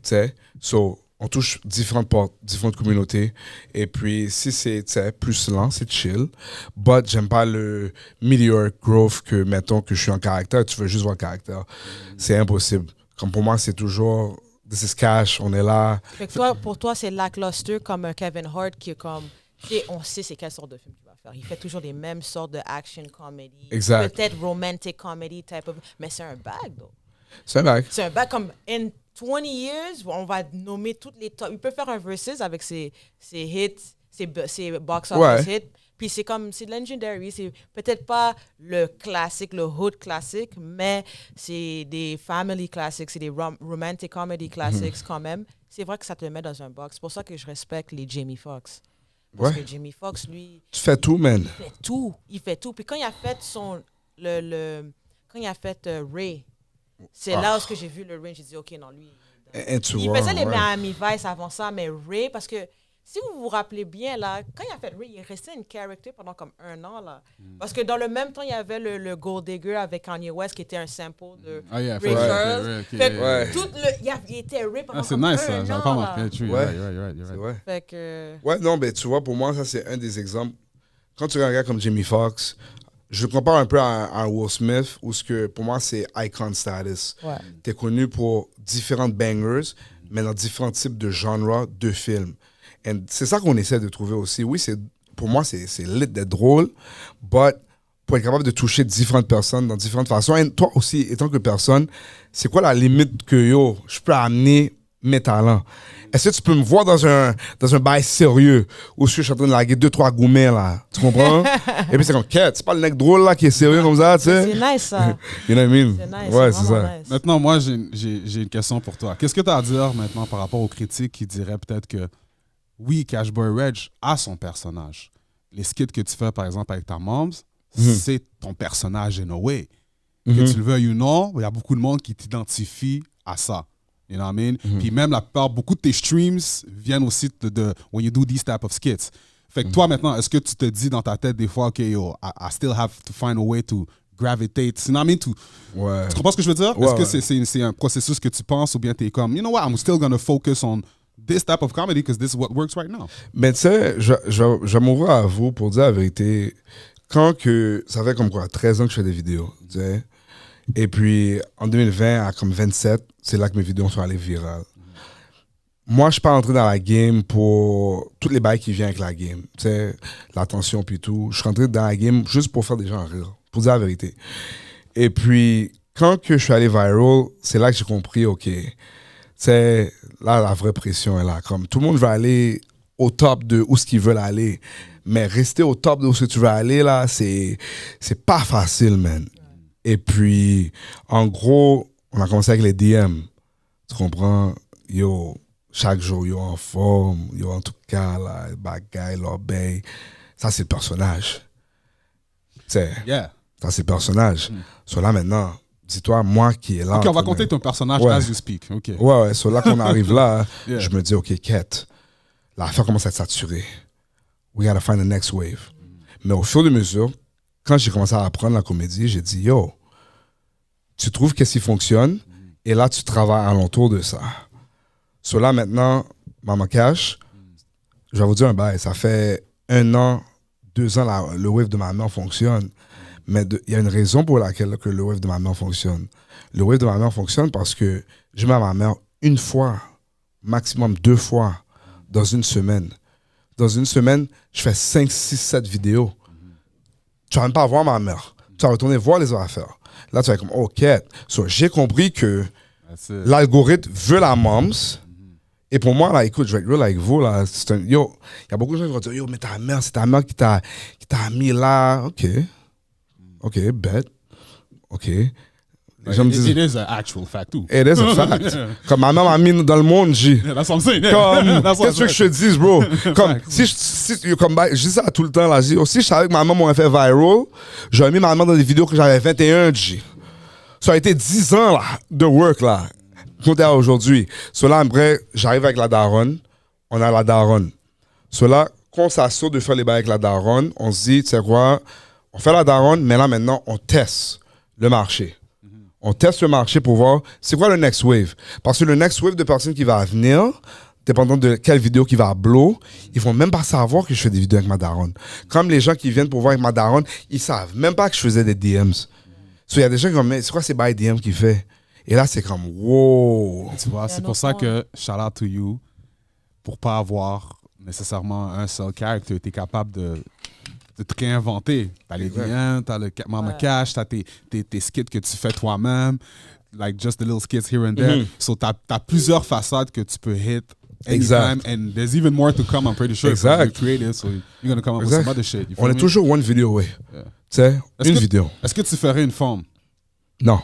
Speaker 3: Tu sais, so, on touche différentes portes, différentes communautés. Et puis, si c'est plus lent, c'est chill. But j'aime pas le meteoric growth que, mettons, que je suis en caractère, tu veux juste voir le caractère. C'est impossible. Comme pour moi, c'est toujours, this is cash, on est là.
Speaker 2: Fait que toi, pour toi, c'est lackluster comme un Kevin Hart qui est comme, on sait c'est quelle sorte de film qu'il va faire. Il fait toujours les mêmes sortes de action comedy.
Speaker 3: Exact.
Speaker 2: Peut-être romantic comedy type of, mais c'est un bag, though.
Speaker 3: C'est un bac.
Speaker 2: C'est un bac comme, in 20 years, on va nommer toutes les top. Il peut faire un versus avec ses hits, ses box office hits. Puis c'est comme, c'est legendary. C'est peut-être pas le classique, le hood classique, mais c'est des family classics, c'est des romantic comedy classics quand même. C'est vrai que ça te met dans un box. C'est pour ça que je respecte les Jamie Foxx. Parce que Jamie Foxx, lui...
Speaker 3: Tu fais tout, man.
Speaker 2: Il fait tout. Il fait tout. Puis quand il a fait quand il a fait Ray, c'est là où j'ai vu le Ray, j'ai dit, OK, non, lui... Il faisait les Miami Vice avant ça, mais Ray, parce que si vous vous rappelez bien, là, quand il a fait Ray, il restait une character pendant comme 1 an, là. Parce que dans le même temps, il y avait le Gold Digger avec Kanye West, qui était un sample de Ray Charles. Il était Ray pendant comme 1 an. C'est nice, ça. J'avais pas remarqué.
Speaker 3: Ouais.
Speaker 2: Fait que...
Speaker 3: Ouais, non, mais tu vois, pour moi, ça, c'est un des exemples. Quand tu regardes comme Jamie Foxx, je le compare un peu à Will Smith, où pour moi, c'est icon status.
Speaker 2: Ouais.
Speaker 3: Tu es connu pour différentes bangers, mais dans différents types de genres de films. Et c'est ça qu'on essaie de trouver aussi. Oui, pour moi, c'est lit d'être drôle, but pour être capable de toucher différentes personnes dans différentes façons. Et toi aussi, étant que personne, c'est quoi la limite que je peux amener mes talents? Est-ce que tu peux me voir dans un bail sérieux où je suis en train de larguer 2-3 gourmets, là? Tu comprends? Et puis c'est comme, quête, c'est pas le mec drôle, là, qui est sérieux comme ça, tu sais?
Speaker 2: C'est nice, ça.
Speaker 3: You know what I mean?
Speaker 2: C'est nice.
Speaker 3: Ouais, c'est ça.
Speaker 2: Nice.
Speaker 1: Maintenant, moi, j'ai une question pour toi. Qu'est-ce que tu as à dire maintenant par rapport aux critiques qui diraient peut-être que, oui, Cashboy Reg a son personnage. Les skits que tu fais, par exemple, avec ta moms, c'est ton personnage in a way. Que tu le veuilles ou non, il y a beaucoup de monde qui t'identifie à ça. You know what I mean? Puis même la plupart, beaucoup de tes streams viennent aussi de when you do these type of skits. Fait que toi, maintenant, est-ce que tu te dis dans ta tête des fois, OK, yo, I still have to find a way to gravitate. You know what I mean?
Speaker 3: Ouais.
Speaker 1: Tu comprends ce que je veux dire?
Speaker 3: Ouais,
Speaker 1: est-ce que c'est un processus que tu penses ou bien t'es comme, you know what, I'm still gonna focus on this type of comedy because this is what works right now?
Speaker 3: Mais tu sais, je vais m'ouvrir à vous pour dire la vérité. Quand que, ça fait comme quoi, 13 ans que je fais des vidéos, tu sais. Et puis, en 2020, à comme 27, c'est là que mes vidéos sont allées virales. Moi, je suis pas entré dans la game pour toutes les bails qui viennent avec la game. Tu sais, l'attention puis tout. Je suis rentré dans la game juste pour faire des gens rire, pour dire la vérité. Et puis, quand que je suis allé viral, c'est là que j'ai compris, OK, tu sais, là, la vraie pression est là. Comme tout le monde veut aller au top de où ce qu'ils veulent aller. Mais rester au top de où ce que tu veux aller, là, c'est pas facile, man. Et puis, en gros, on a commencé avec les DM. Tu comprends? Yo, chaque jour, yo en forme, yo en tout cas, là, bagaille, l'obéi. Ça, c'est le personnage. Tu sais, ça, c'est le personnage. So là, maintenant, dis-toi, moi qui est là.
Speaker 1: OK, on va compter ton personnage as you speak. OK.
Speaker 3: Ouais, so là qu'on arrive là, je me dis, OK, Kate, l'affaire commence à être saturée. We gotta find the next wave. Mais au fur et à mesure, quand j'ai commencé à apprendre la comédie, j'ai dit, yo, tu trouves qu'est-ce qui fonctionne et là, tu travailles alentour de ça. So là, maintenant, Maman Cash, je vais vous dire un bail, ça fait 1 an, 2 ans, le wave de ma mère fonctionne. Mais il y a une raison pour laquelle que le wave de ma mère fonctionne. Le wave de ma mère fonctionne parce que je mets ma mère 1 fois, maximum 2 fois, dans une semaine. Dans une semaine, je fais 5, 6, 7 vidéos. Tu vas même pas voir ma mère. Tu vas retourner voir les autres affaires. Là, tu vas être comme, OK. So, j'ai compris que l'algorithme veut la moms. Et pour moi, là, écoute, je vais être real avec vous. Là, yo, il y a beaucoup de gens qui vont dire, yo, mais ta mère, c'est ta mère qui t'a mis là. OK. OK, bête. OK.
Speaker 1: Les gens me disent, it is an actual fact, too.
Speaker 3: It is a fact. Comme ma mère m'a mis dans le monde, J.
Speaker 1: That's what I'm saying.
Speaker 3: Comme, qu'est-ce que je te dis, bro? Comme, je dis ça tout le temps, là. Si je savais que ma maman m'aurait fait viral, j'aurais mis ma maman dans des vidéos que j'avais 21, J. Ça a été 10 ans, là, de work, là. Comptez à aujourd'hui. So là, après, j'arrive avec la daronne. On a la daronne. Cela, quand on s'assure de faire les bails avec la daronne, on se dit, tu sais quoi, on fait la daronne, mais là maintenant, on teste le marché. On teste le marché pour voir c'est quoi le next wave. Parce que le next wave de personnes qui va venir, dépendant de quelle vidéo qui va blow, ils vont même pas savoir que je fais des vidéos avec ma daronne. Comme les gens qui viennent pour voir avec ma daronne, ils savent même pas que je faisais des DMs. So, il y a des gens qui vont me dire, c'est quoi ces bails DM qu'il fait? Et là, c'est comme, wow.
Speaker 1: Tu vois, c'est pour ça que, shout out to you, pour pas avoir nécessairement un seul character, tu es capable de te réinventer. T'as les DM, t'as le Mama Cash, t'as tes skits que tu fais toi-même, like just the little skits here and there. So, t'as plusieurs façades que tu peux hit anytime, and there's even more to come, I'm pretty sure.
Speaker 3: Exact.
Speaker 1: You're creative, so you're gonna come up with some other shit.
Speaker 3: On est toujours one video away.
Speaker 1: Yeah.
Speaker 3: Tu sais, une vidéo.
Speaker 1: Est-ce que tu ferais une forme?
Speaker 3: Non.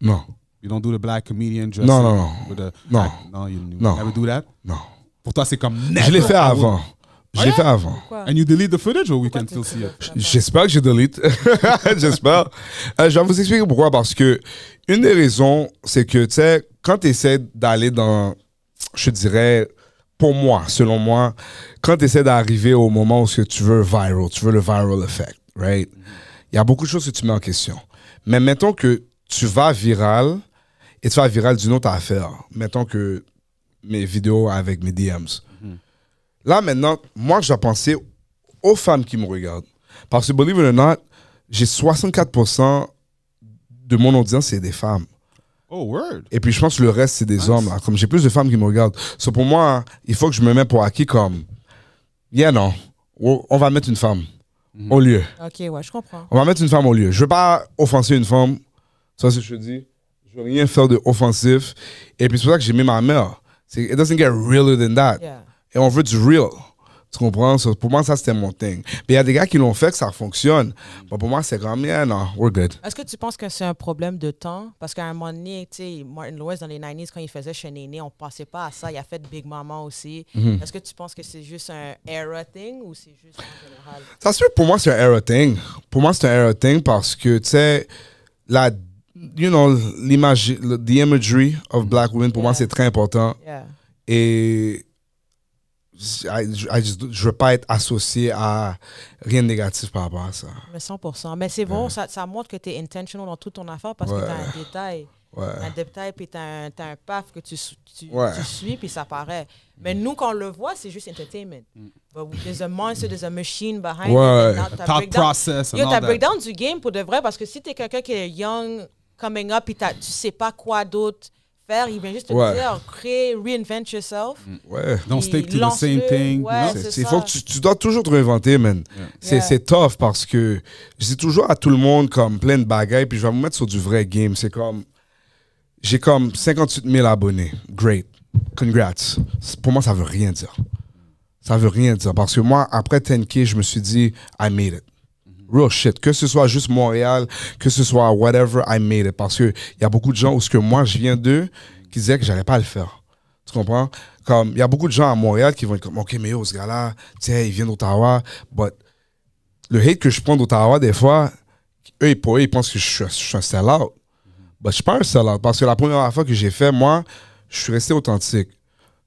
Speaker 3: Non.
Speaker 1: You don't do the black comedian dressing?
Speaker 3: Non.
Speaker 1: No, you never do that?
Speaker 3: Non.
Speaker 1: Pour toi, c'est comme
Speaker 3: Je l'ai fait avant. Je l'ai fait avant.
Speaker 1: And you delete the footage or we can still see it?
Speaker 3: J'espère que je delete. J'espère. Je vais vous expliquer pourquoi. Parce que une des raisons, c'est que, tu sais, quand tu essaies d'aller dans, je dirais, pour moi, selon moi, quand tu essaies d'arriver au moment où tu veux viral, tu veux le viral effect, right? Il y a beaucoup de choses que tu mets en question. Mais mettons que tu vas viral et tu vas viral d'une autre affaire. Mettons que mes vidéos avec mes DMs. Là, maintenant, moi, je dois penser aux femmes qui me regardent. Parce que, believe it or not, j'ai 64% de mon audience, c'est des femmes.
Speaker 1: Oh, word.
Speaker 3: Et puis, je pense que le reste, c'est des hommes. Là. Comme j'ai plus de femmes qui me regardent. So, pour moi, il faut que je me mette pour acquis comme, non, on va mettre une femme au lieu.
Speaker 2: OK, ouais, je comprends.
Speaker 3: On va mettre une femme au lieu. Je veux pas offenser une femme. Ça, c'est ce que je dis. Je veux rien faire de offensif. Et puis, c'est pour ça que j'ai mis ma mère. It doesn't get realer than that.
Speaker 2: Yeah.
Speaker 3: Et on veut du real. Tu comprends? So, pour moi, ça, c'était mon thing. Mais il y a des gars qui l'ont fait, que ça fonctionne. Mais pour moi, c'est comme, non, we're good.
Speaker 2: Est-ce que tu penses que c'est un problème de temps? Parce qu'à un moment donné, tu sais, Martin Lewis, dans les 90s, quand il faisait Chez Néné, on ne pensait pas à ça. Il a fait Big Mama aussi. Est-ce que tu penses que c'est juste un era thing ou c'est juste en général?
Speaker 3: Ça se fait, pour moi, c'est un era thing. Pour moi, c'est un era thing parce que, tu sais, l'image, the imagery of black women, pour moi, c'est très important.
Speaker 2: Yeah.
Speaker 3: Et je veux pas être associé à rien de négatif par rapport à ça.
Speaker 2: Mais 100%. Mais c'est bon, ça montre que tu es intentional dans toute ton affaire parce que tu as un détail. Un détail, puis tu as un path que tu suis, puis ça paraît. Mais nous, quand on le voit, c'est juste entertainment. But there's a monster, there's a machine behind it.
Speaker 1: Thought process and all that.
Speaker 2: T'as breakdown du game pour de vrai, parce que si tu es quelqu'un qui est young, coming up, puis tu sais pas quoi d'autre faire, il vient juste te dire, créer, reinvent yourself.
Speaker 1: Don't stick to the same thing.
Speaker 3: Il faut que tu dois toujours te réinventer, man. C'est tough parce que je dis toujours à tout le monde comme plein de bagailles, puis je vais me mettre sur du vrai game. C'est comme, j'ai comme 58 000 abonnés. Great. Congrats. Pour moi, ça veut rien dire. Ça veut rien dire. Parce que moi, après 10K, je me suis dit, I made it. Real shit. Que ce soit juste Montréal, que ce soit whatever, I made it. Parce qu'il y a beaucoup de gens où ce que moi, je viens d'eux, qui disaient que j'allais pas le faire. Tu comprends? Comme, il y a beaucoup de gens à Montréal qui vont être comme, OK, mais yo, ce gars-là, tu sais, il vient d'Ottawa. But le hate que je prends d'Ottawa, des fois, pour eux, ils pensent que je suis un sell-out. But je suis pas un sell-out. Parce que la première fois que j'ai fait, moi, je suis resté authentique.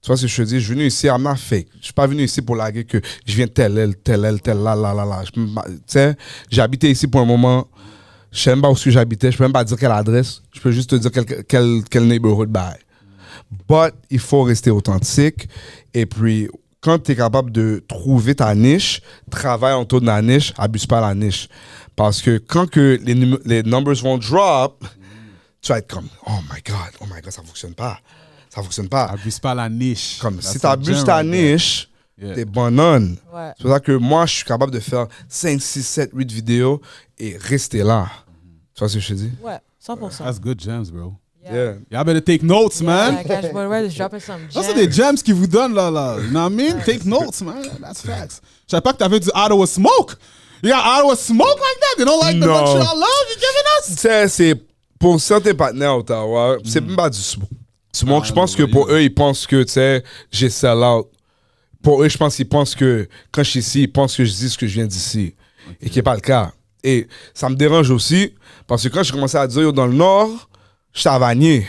Speaker 3: Tu vois ce que je te dis? Je suis venu ici, I'm not fake. Je suis pas venu ici pour laguer que je viens de telle là. Tu sais, j'ai habité ici pour un moment. Je sais même pas où j'habitais. Je peux même pas dire quelle adresse. Je peux juste te dire quel neighborhood bail. But il faut rester authentique. Et puis, quand tu es capable de trouver ta niche, travaille autour de la niche, abuse pas la niche. Parce que quand que les numbers vont drop, tu vas être comme, oh my God, ça fonctionne pas. Ça fonctionne pas.
Speaker 1: Abuse pas la niche.
Speaker 3: Comme si tu abuses ta niche, t'es bonne. C'est pour ça que moi, je suis capable de faire 5, 6, 7, 8 vidéos et rester là. Tu vois ce que je te dis?
Speaker 2: Ouais, 100%.
Speaker 1: That's good gems, bro.
Speaker 3: Yeah.
Speaker 1: Y'all better take notes, man.
Speaker 2: Cash Boy Red is dropping some gems.
Speaker 1: Ça, c'est des gems qu'ils vous donnent, là. You know what I mean? Take notes, man. That's facts. Je savais pas que t'avais du Ottawa Smoke. You got Ottawa Smoke like that? They don't like the Montreal love you're giving us?
Speaker 3: Tu sais, c'est pour certains partenaires à Ottawa, c'est même pas du smoke. Je pense que pour eux, ils pensent que, tu sais, j'ai sell out. Pour eux, je pense qu'ils pensent que quand je suis ici, ils pensent que je dis ce que je viens d'ici. Et qui n'est pas le cas. Et ça me dérange aussi, parce que quand j'ai commencé à dire, yo, dans le Nord, je suis à Vanier.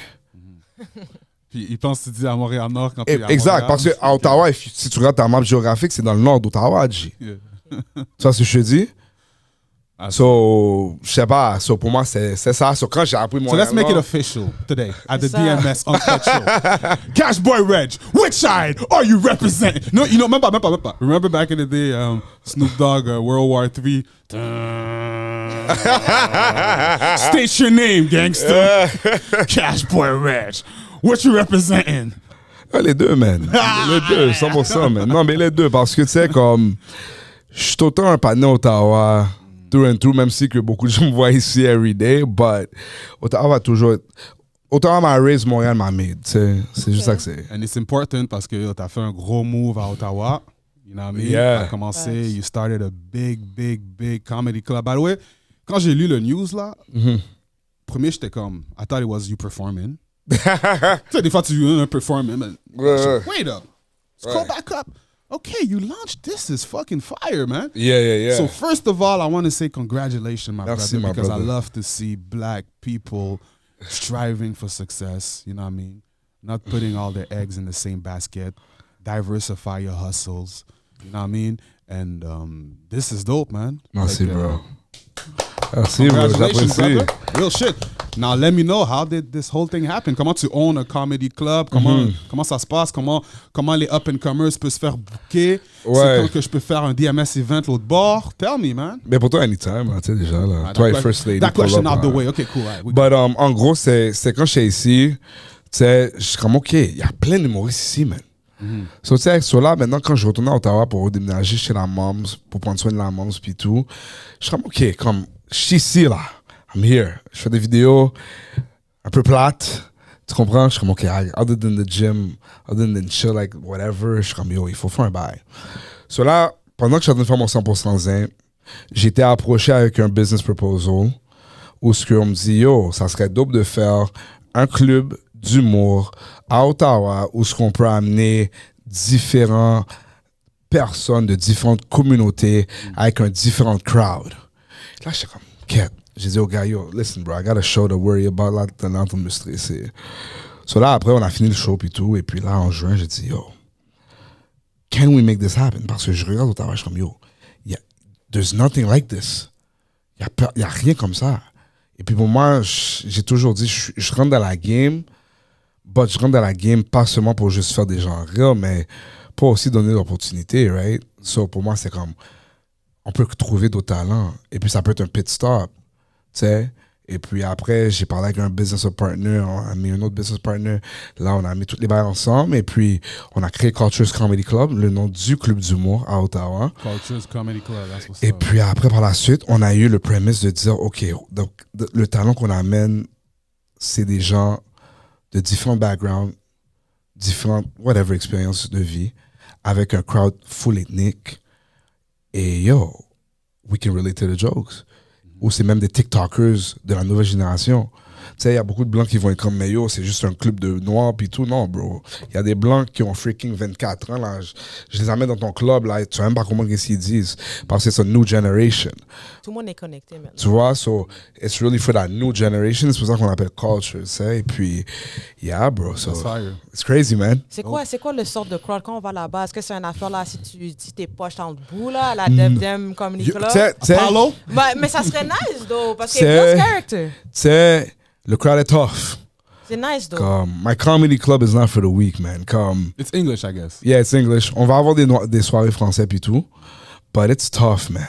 Speaker 1: Puis ils pensent que tu dis à Montréal-Nord quand tu es à
Speaker 3: Exact,
Speaker 1: Montréal.
Speaker 3: parce qu'à Ottawa, si tu regardes ta map géographique, c'est dans le nord d'Ottawa, G.
Speaker 1: Yeah.
Speaker 3: Tu vois ce que je te dis?
Speaker 1: Ah,
Speaker 3: So, je sais pas, so pour moi, c'est ça. So, quand j'ai appris
Speaker 1: So
Speaker 3: Montréal,
Speaker 1: let's make it official today at the
Speaker 2: ça.
Speaker 1: DMS Uncut Show. Cash Boy Reg, which side are you representing? No, you know, même pas. Remember back in the day, Snoop Dogg, World War III. State your name, gangster. Cash Boy Reg, what you representing?
Speaker 3: les deux, man. Les deux, 100%, man. Non, mais les deux, parce que, tu sais, comme, je suis autant un panneau à Ottawa, through and through, même si que beaucoup de gens me voient ici every day, but Ottawa va toujours être... Ottawa m'a raised, Montréal m'a made, tu sais. C'est juste ça que c'est.
Speaker 1: And it's important parce que tu as fait un gros move à Ottawa. You know what I mean?
Speaker 3: Yeah.
Speaker 1: Tu as commencé, you started a big comedy club. By the way, quand j'ai lu le news, là, premier, j'étais comme, I thought it was you performing. Tu sais, des fois, tu veux un performing, mais wait up. Scroll back up. Okay, you launched this is fucking fire, man.
Speaker 3: Yeah.
Speaker 1: So first of all, I want to say congratulations, my
Speaker 3: Merci,
Speaker 1: brother,
Speaker 3: my
Speaker 1: because
Speaker 3: brother.
Speaker 1: I love to see black people striving for success. You know what I mean? Not putting all their eggs in the same basket. Diversify your hustles. You know what I mean? And this is dope, man.
Speaker 3: Merci,
Speaker 1: Like,
Speaker 3: bro. Merci, bro.
Speaker 1: Congratulations,
Speaker 3: J'apprécie.
Speaker 1: brother. Real shit. Now let me know, how did this whole thing happen? Comment tu own a comedy club? Comment ça se passe? Comment les up-and-comers peuvent se faire booker?
Speaker 3: Ouais.
Speaker 1: C'est quand que je peux faire un DMS event l'autre bord? Tell me, man.
Speaker 3: Mais pour toi, anytime, là, tu sais, déjà, là.
Speaker 1: Ah,
Speaker 3: Toi et
Speaker 1: that
Speaker 3: First Lady.
Speaker 1: That question
Speaker 3: pull up,
Speaker 1: out the
Speaker 3: là.
Speaker 1: way. Okay, cool. All right.
Speaker 3: But, en gros, c'est quand j'étais ici, tu sais, je suis comme, OK, il y a plein d'humoristes ici, man. So, tu sais, là, maintenant, quand je retourne à Ottawa pour déménager chez la Moms, pour prendre soin de la Moms puis tout, je suis comme, OK, comme, je suis ici, là. I'm here. Je fais des vidéos un peu plates. Tu comprends? Je suis comme, OK, other than the gym, other than chill, like, whatever, je suis comme, yo, il faut faire un bail. So là, pendant que je suis en train de faire mon 100% zen, j'ai été approché avec un business proposal où ce qu'on me dit, yo, ça serait dope de faire un club d'humour à Ottawa où ce qu'on peut amener différentes personnes de différentes communautés avec un différent crowd. Là, j'étais comme, quête. J'ai dit au gars, yo, listen, bro, I got a show to worry about, là, t'es en train de me stresser. So là, après, on a fini le show puis tout, et puis là, en juin, j'ai dit, yo, can we make this happen? Parce que je regarde Ottawa, je suis comme, yo, there's nothing like this. Il y a rien comme ça. Et puis pour moi, j'ai toujours dit, je rentre dans la game, but je rentre dans la game pas seulement pour juste faire des gens rire, mais pour aussi donner l'opportunité, right? So pour moi, c'est comme, on peut trouver d'autres talents. Et puis ça peut être un pit stop, tu sais? Et puis après, j'ai parlé avec un business partner, on a mis un autre business partner. Là, on a mis toutes les balles ensemble. Et puis, on a créé Cultures Comedy Club, le nom du club d'humour à Ottawa.
Speaker 1: Cultures Comedy Club, that's what's
Speaker 3: Et
Speaker 1: up.
Speaker 3: puis après, par la suite, on a eu le premise de dire, OK, donc, le talent qu'on amène, c'est des gens de différents backgrounds, différentes, whatever, expériences de vie, avec un crowd full ethnique. Et yo, we can relate to the jokes. Ou c'est même des TikTokers de la nouvelle génération. Tu sais, il y a beaucoup de Blancs qui vont être comme, mais yo, c'est juste un club de Noirs puis tout. Non, bro. Il y a des Blancs qui ont freaking 24 ans, là. Je les amène dans ton club, là. Tu sais même pas comment qu'est-ce qu'ils disent. Parce que c'est une new generation.
Speaker 2: Tout le monde est connecté maintenant.
Speaker 3: Tu vois, so, it's really for that new generation. C'est pour ça qu'on l'appelle culture, tu sais. Et puis, yeah, bro. So,
Speaker 1: That's fire.
Speaker 3: it's crazy, man.
Speaker 2: C'est quoi le sort de crowd quand on va là-bas? Est-ce que c'est une affaire là, si t'es poche dans le bout là, à la Def Dem Comedy
Speaker 3: Tu
Speaker 2: Club?
Speaker 3: sais,
Speaker 1: Apollo?
Speaker 2: Mais ça serait nice, though, parce que
Speaker 3: C'est-
Speaker 2: plus character.
Speaker 3: tu sais, le crowd est tough.
Speaker 2: C'est nice, though.
Speaker 3: Comme, my comedy club is not for the weak, man. Comme,
Speaker 1: It's English, I guess.
Speaker 3: yeah, it's English. On va avoir des soirées français puis tout. But it's tough, man.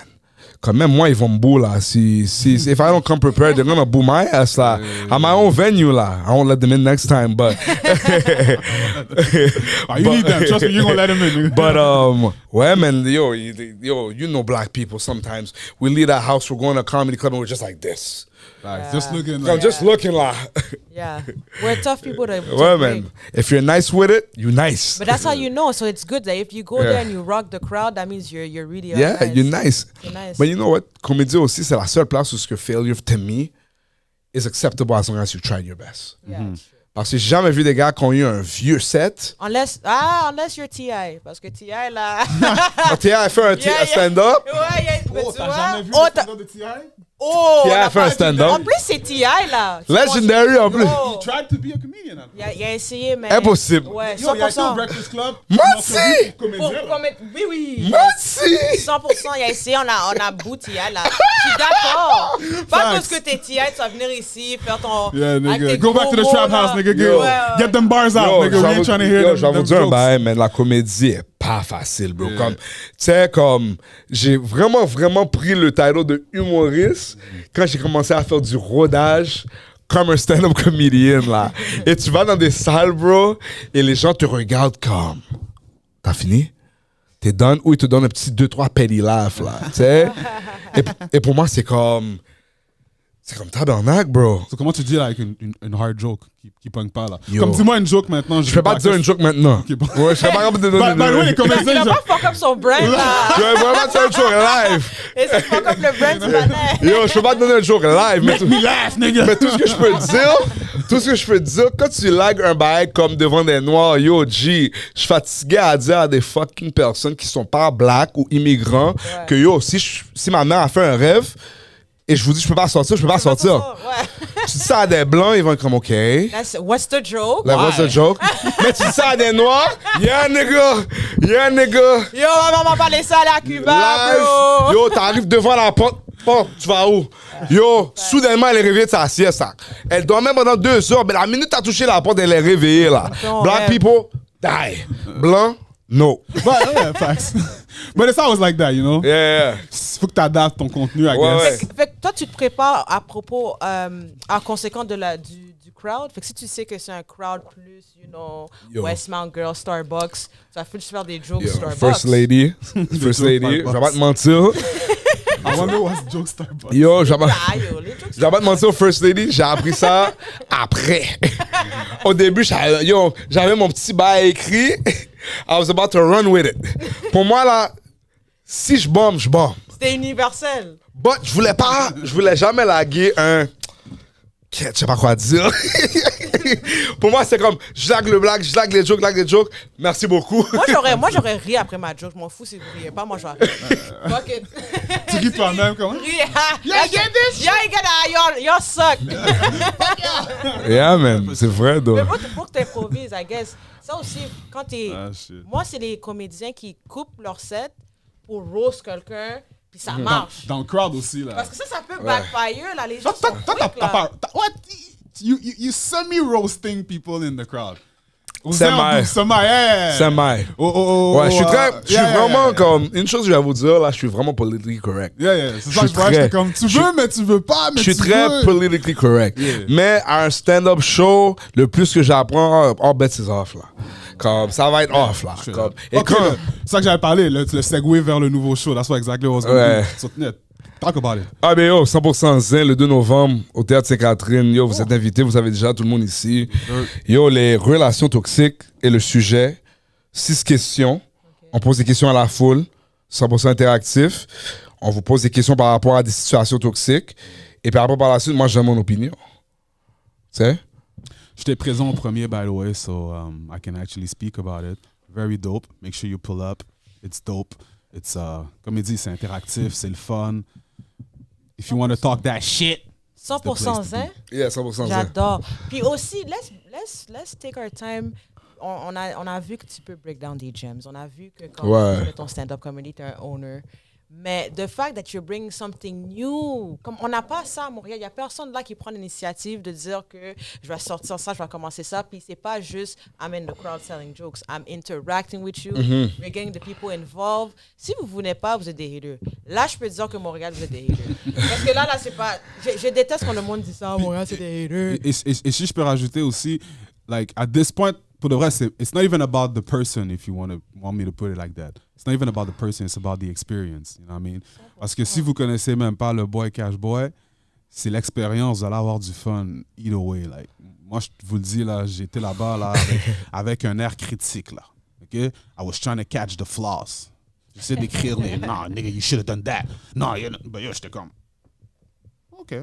Speaker 3: Quand même, moi, ils vont me boo, là. If I don't come prepared, they're gonna boo my ass, là. At my own venue, là. I won't let them in next time, but...
Speaker 1: You need them. Trust me, you're going to let them in. nigga.
Speaker 3: But, ouais, man, yo, you know black people sometimes. We leave that house, we're going to a comedy club, and we're just like this.
Speaker 1: Like, just looking
Speaker 3: I'm
Speaker 1: like...
Speaker 3: just looking like...
Speaker 2: Yeah. We're tough people to
Speaker 3: Ouais,
Speaker 2: bring.
Speaker 3: man. If you're nice with it, you're nice.
Speaker 2: But that's how you know. So it's good that if you go
Speaker 3: Yeah.
Speaker 2: there and you rock the crowd, that means you're really
Speaker 3: Yeah,
Speaker 2: nice.
Speaker 3: you're nice.
Speaker 2: You're nice.
Speaker 3: But you know what? Comédie aussi, c'est la seule place où ce que failure, to me, is acceptable as long as you tried your best.
Speaker 2: Yeah,
Speaker 1: Mm-hmm.
Speaker 2: true.
Speaker 3: Parce que j'ai jamais vu des gars qui ont eu un vieux set.
Speaker 2: Unless you're T.I. Parce que T.I. là.
Speaker 3: T.I. a fait un
Speaker 2: Yeah, yeah.
Speaker 3: stand-up.
Speaker 2: Ouais, mais
Speaker 1: Oh,
Speaker 2: tu
Speaker 1: t'as
Speaker 2: vois,
Speaker 1: jamais vu
Speaker 2: oh,
Speaker 1: le
Speaker 2: t'as-
Speaker 1: stand-up de T.I.?
Speaker 2: Oh,
Speaker 3: T.I.
Speaker 2: on a
Speaker 3: a fait un
Speaker 2: pas-
Speaker 3: stand-up.
Speaker 2: En plus, c'est T.I. là.
Speaker 3: Legendary en plus.
Speaker 2: Oh.
Speaker 1: He tried to be a comedian.
Speaker 2: Il a essayé, mais.
Speaker 3: Impossible.
Speaker 2: Ouais,
Speaker 1: Yo, il a été au
Speaker 2: 100%.
Speaker 1: Breakfast Club.
Speaker 3: Moi
Speaker 1: une
Speaker 3: aussi.
Speaker 1: entrevue pour
Speaker 2: Pour
Speaker 1: comédien, là.
Speaker 2: commettre- Oui, oui.
Speaker 3: Merci!
Speaker 2: 100%, il a essayé, on a bout T.I. là. Je suis d'accord. Pas
Speaker 1: Facts.
Speaker 2: parce que t'es T.I., tu vas venir ici, faire ton.
Speaker 1: Yeah,
Speaker 2: avec
Speaker 1: nigga.
Speaker 2: tes
Speaker 1: Go back to the
Speaker 2: gros
Speaker 1: trap
Speaker 2: mots,
Speaker 1: house,
Speaker 2: là.
Speaker 1: nigga.
Speaker 3: Yo.
Speaker 1: Get them bars out,
Speaker 3: Yo,
Speaker 1: nigga. We ain't trying to hear
Speaker 3: yo,
Speaker 1: them,
Speaker 3: je vais vous
Speaker 1: them
Speaker 3: dire un
Speaker 1: jokes.
Speaker 3: bail, mais la comédie est pas facile, bro.
Speaker 1: Yeah.
Speaker 3: Comme, tu sais, comme, j'ai vraiment pris le title de humoriste quand j'ai commencé à faire du rodage comme un stand-up comedian, là. Et tu vas dans des salles, bro, et les gens te regardent comme, t'as fini? T'es done? Ou ils te donnent un petit 2-3 petty laugh, là, tu sais? Et pour moi, c'est comme tabarnak, bro.
Speaker 1: So, comment tu dis like une hard joke qui pogne pas là?
Speaker 3: Yo.
Speaker 1: Comme dis-moi une joke maintenant.
Speaker 3: Je vais pas te dire une joke maintenant.
Speaker 1: Ok, bon.
Speaker 3: Ouais, je serais pas capable de te donner
Speaker 1: By the way, les
Speaker 2: Il
Speaker 1: comédiens,
Speaker 2: a
Speaker 1: genre-
Speaker 2: pas fuck up son brain, là.
Speaker 3: Je vais vraiment te dire une joke live.
Speaker 2: Et c'est fuck up le brain du matin.
Speaker 3: Yo, je peux pas te donner une joke live, mais,
Speaker 1: Me laugh, nigga.
Speaker 3: mais tout ce que je peux te dire, quand tu lagues un bail comme devant des noirs, yo, G, je suis fatigué à dire à des fucking personnes qui sont pas black ou immigrants que yo, si ma mère a fait un rêve et je vous dis je peux pas sortir, je peux pas sortir.
Speaker 2: Ouais.
Speaker 3: Tu dis ça à des blancs, ils vont être comme OK.
Speaker 2: What's the joke?
Speaker 3: Like, what's the joke? Mais tu dis ça à des noirs, yeah nigga.
Speaker 2: Yo, maman pas laissé aller à Cuba,
Speaker 3: Live.
Speaker 2: bro.
Speaker 3: Yo, t'arrives devant la porte. Bon, tu vas où? Yo, soudainement, elle est réveillée de sa sieste. Là. Elle dormait pendant 2 heures, mais la minute t'as touché la porte, elle est réveillée. Là.
Speaker 2: Non,
Speaker 3: Black
Speaker 2: ouais.
Speaker 3: people, die. Blanc, no.
Speaker 1: But yeah, facts. But it's always like that, you know?
Speaker 3: Yeah.
Speaker 1: Faut que t'adaptes ton contenu, I
Speaker 3: Ouais,
Speaker 1: guess.
Speaker 3: ouais.
Speaker 2: Fait que toi, tu te prépares à propos, à conséquence de du crowd. Fait que si tu sais que c'est un crowd plus, you know,
Speaker 3: Yo.
Speaker 2: Westmount Girl, Starbucks, ça fait juste faire des jokes
Speaker 3: Yo,
Speaker 2: Starbucks.
Speaker 3: First lady, je vais pas te mentir.
Speaker 1: I wonder what's joke Starbucks.
Speaker 3: Yo, je vais pas...
Speaker 2: Ah, yo, les jokes
Speaker 3: Je vais pas te mentir, First Lady, j'ai appris ça après. Au début, j'avais mon petit bail écrit. I was about to run with it. Pour moi, là, si je bombe, je bombe.
Speaker 2: C'était universel.
Speaker 3: But je voulais jamais laguer un... Je sais pas quoi dire. Pour moi, c'est comme, je lague le blague, je lague les jokes. Merci beaucoup.
Speaker 2: Moi, j'aurais ri après ma joke. Je m'en fous si vous riez pas. Moi, je vais fuck it.
Speaker 1: Tu ris toi-même, comment?
Speaker 2: Rire. Yeah, y'all suck.
Speaker 3: Yeah, man, c'est vrai,
Speaker 2: Mais
Speaker 3: donc.
Speaker 2: faut que t'improvises, I guess. Ça aussi, quand t'es...
Speaker 1: Ah, shit.
Speaker 2: Moi, c'est les comédiens qui coupent leur set pour roast quelqu'un, puis ça marche.
Speaker 1: Dans le crowd aussi, là.
Speaker 2: Parce que ça peut backfire, là. Les gens
Speaker 1: Toi,
Speaker 2: sont
Speaker 1: t'as
Speaker 2: quick, là.
Speaker 1: pas... What? You semi-roasting people in the crowd.
Speaker 3: Semi.
Speaker 1: Yeah.
Speaker 3: Semi. Ouais, je suis vraiment comme... Une chose que je vais vous dire, là, je suis vraiment politically correct.
Speaker 1: Yeah. C'est ça
Speaker 3: Je
Speaker 1: que je
Speaker 3: suis
Speaker 1: vois.
Speaker 3: très-
Speaker 1: J'étais comme, tu
Speaker 3: je-
Speaker 1: veux, mais tu veux pas, mais
Speaker 3: Je suis
Speaker 1: tu
Speaker 3: très
Speaker 1: veux.
Speaker 3: politically correct.
Speaker 1: Yeah.
Speaker 3: Mais à un stand-up show, le plus que j'apprends, all bets is off, là. Comme, ça va être off, là.
Speaker 1: Sure.
Speaker 3: Comme, et
Speaker 1: Ok,
Speaker 3: quand...
Speaker 1: là, c'est ça que j'avais parlé, le segue vers le nouveau show. That's what exactly what I was going
Speaker 3: Ouais.
Speaker 1: to do. So, Net, talk about it.
Speaker 3: Ah ben yo, 100% zen, le 2 novembre, au Théâtre Sainte-Catherine. Yo, vous êtes invités, vous savez déjà, tout le monde ici. Yo, les relations toxiques et le sujet. 6 questions. On pose des questions à la foule. 100% interactif. On vous pose des questions par rapport à des situations toxiques. Et par rapport par la suite, moi, j'ai mon opinion. Tu sais?
Speaker 1: J'étais présent au premier, by the way, so I can actually speak about it. Very dope. Make sure you pull up. It's dope. It's, comme il dit, c'est interactif, c'est le fun. If you want to talk that shit,
Speaker 2: 100% zen.
Speaker 3: Yeah, 100% zen.
Speaker 2: J'adore. Puis aussi, let's take our time. On a vu que tu peux break down des gems. On a vu que quand tu fais ton stand-up comedy, tu es un owner. Mais the fact that you're bringing something new, comme on n'a pas ça à Montréal, il n'y a personne là qui prend l'initiative de dire que je vais sortir ça, je vais commencer ça. Puis c'est pas juste I'm in the crowd selling jokes, I'm interacting with you, we're getting the people involved. Si vous venez pas, vous êtes des haters. Là, je peux dire que Montréal, vous êtes des haters. Parce que là c'est pas. Je déteste quand le monde dit ça, Montréal, c'est des haters.
Speaker 1: et si je peux rajouter aussi, like, at this point, pour le reste, it's not even about the person, if you want me to put it like that. It's not even about the person, it's about the experience. You know what I mean? Parce que si vous connaissez même pas le Boy Cash Boy, c'est l'expérience, vous allez avoir du fun either way. Like, moi, je vous le dis, là, j'étais là-bas là, avec un air critique. Là, okay? I was trying to catch the flaws. J'essaie d'écrire les « Non, nigga, you should have done that. » Non, ben yo, j'étais comme « OK.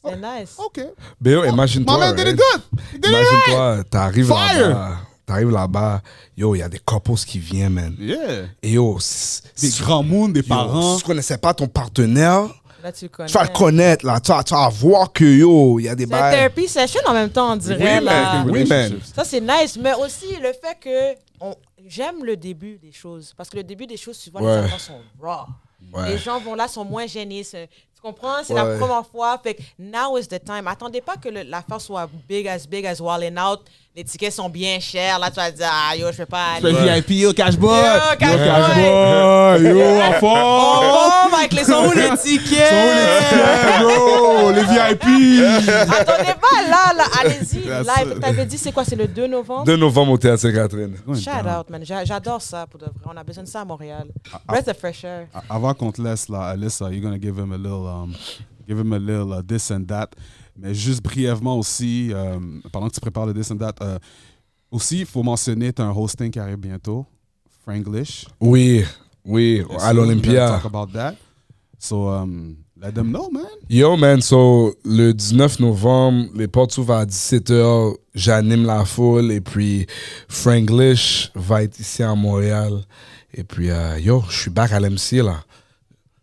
Speaker 2: C'est nice.
Speaker 1: OK. »
Speaker 3: Ben yo, imagine-toi.
Speaker 1: My man did it
Speaker 3: right?
Speaker 1: good. He did it
Speaker 3: Imagine-toi, t'arrives
Speaker 1: Fire!
Speaker 3: là-bas. T'arrives là-bas, yo, il y a des couples qui viennent, man.
Speaker 1: Yeah.
Speaker 3: Et yo,
Speaker 1: Des grands mondes, des parents.
Speaker 3: si tu connaissais pas ton partenaire,
Speaker 2: Là, tu connais.
Speaker 3: Tu vas le connaître, là. Tu vas voir que, yo, il y a des
Speaker 2: C'est un
Speaker 3: bails.
Speaker 2: therapy session en même temps, on dirait.
Speaker 3: Oui,
Speaker 2: là.
Speaker 3: man. Oui, man.
Speaker 2: Ça, c'est nice. Mais aussi, le fait que j'aime le début des choses. Parce que le début des choses, souvent, les
Speaker 3: Ouais.
Speaker 2: enfants sont raw.
Speaker 3: Ouais.
Speaker 2: Les gens vont là, sont moins gênés. Tu comprends? C'est
Speaker 3: Ouais.
Speaker 2: la première fois. Fait que now is the time. Attendez pas que l'affaire soit big as Wildin' Out. Les tickets sont bien chers. Là, tu vas dire, ah, yo, je vais pas aller.
Speaker 1: VIP, yo, Cashboy.
Speaker 2: Yo, Cashboy.
Speaker 1: Yo, en forme.
Speaker 2: Oh, Mike, les sont où les tickets?
Speaker 1: Bro, les VIP.
Speaker 2: Attendez pas là. Allez-y,
Speaker 1: That's
Speaker 2: live.
Speaker 1: it.
Speaker 2: T'avais dit, c'est quoi? C'est le 2 novembre?
Speaker 3: 2 novembre au Théâtre Sainte-Catherine.
Speaker 2: Shout out, man. J'adore ça, pour de vrai. On a besoin de ça à Montréal. Breath of fresh air.
Speaker 1: Avant qu'on te laisse, là, Alyssa, you're gonna give him a little this and that. Mais juste brièvement aussi, pendant que tu prépares le this and that, aussi, il faut mentionner, tu as un hosting qui arrive bientôt, Franglish.
Speaker 3: Oui, à
Speaker 1: So, we're gonna
Speaker 3: l'Olympia.
Speaker 1: talk about that. So, let them know, man.
Speaker 3: Yo, man, so, le 19 novembre, les portes s'ouvrent à 17h, j'anime la foule, et puis Franglish va être ici à Montréal. Et puis, yo, je suis back à l'MC, là.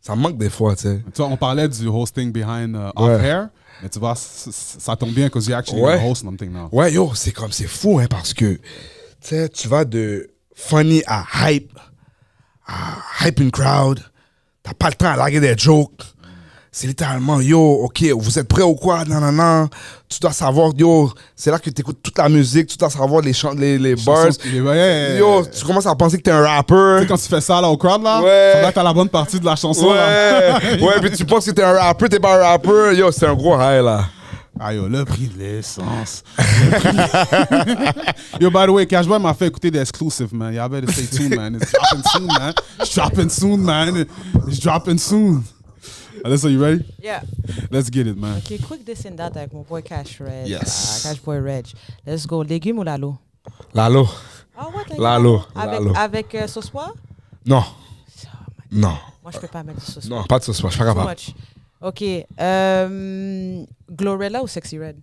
Speaker 3: Ça me manque des fois, tu sais.
Speaker 1: Tu vois, on parlait du hosting behind off-air, mais tu vois, ça tombe bien because you actually
Speaker 3: Ouais.
Speaker 1: host something now.
Speaker 3: Ouais, yo, c'est fou, hein, parce que, tu sais, tu vas de funny à hyping crowd, t'as pas le temps à larguer des jokes. C'est littéralement, yo, ok, vous êtes prêts ou quoi? Non. Tu dois savoir, yo, c'est là que t'écoutes toute la musique, tu dois savoir les bars.
Speaker 1: Ouais.
Speaker 3: Yo, tu commences à penser que t'es un
Speaker 1: Tu
Speaker 3: rapper.
Speaker 1: sais, quand tu fais ça là, au crowd, là,
Speaker 3: Ouais.
Speaker 1: faudrait que t'as la bonne partie de la chanson. Là.
Speaker 3: Ouais, puis tu penses que t'es un rapper, t'es pas un rapper. Yo, c'est un gros high, là.
Speaker 1: Ah yo, le prix de l'essence. Yo, by the way, Cashboy m'a fait écouter des exclusives, man. Y'all better stay tuned, man. It's dropping soon, man. It's dropping soon, man. It's dropping soon. Alyssa, you ready?
Speaker 2: Yeah.
Speaker 1: Let's get it, man.
Speaker 2: OK, quick this and that avec mon boy Cash Reg.
Speaker 3: Yes.
Speaker 2: Cash Boy Reg. Let's go. Légumes ou lalo?
Speaker 3: Lalo.
Speaker 2: Ah ouais,
Speaker 3: Lalo.
Speaker 2: Avec sauce pois?
Speaker 3: Non.
Speaker 2: Oh,
Speaker 3: Non.
Speaker 2: moi, je peux pas mettre du sauce
Speaker 3: Non, pas de sauce, je suis pas
Speaker 2: Too
Speaker 3: capable.
Speaker 2: much. OK. Glorilla ou Sexy Red?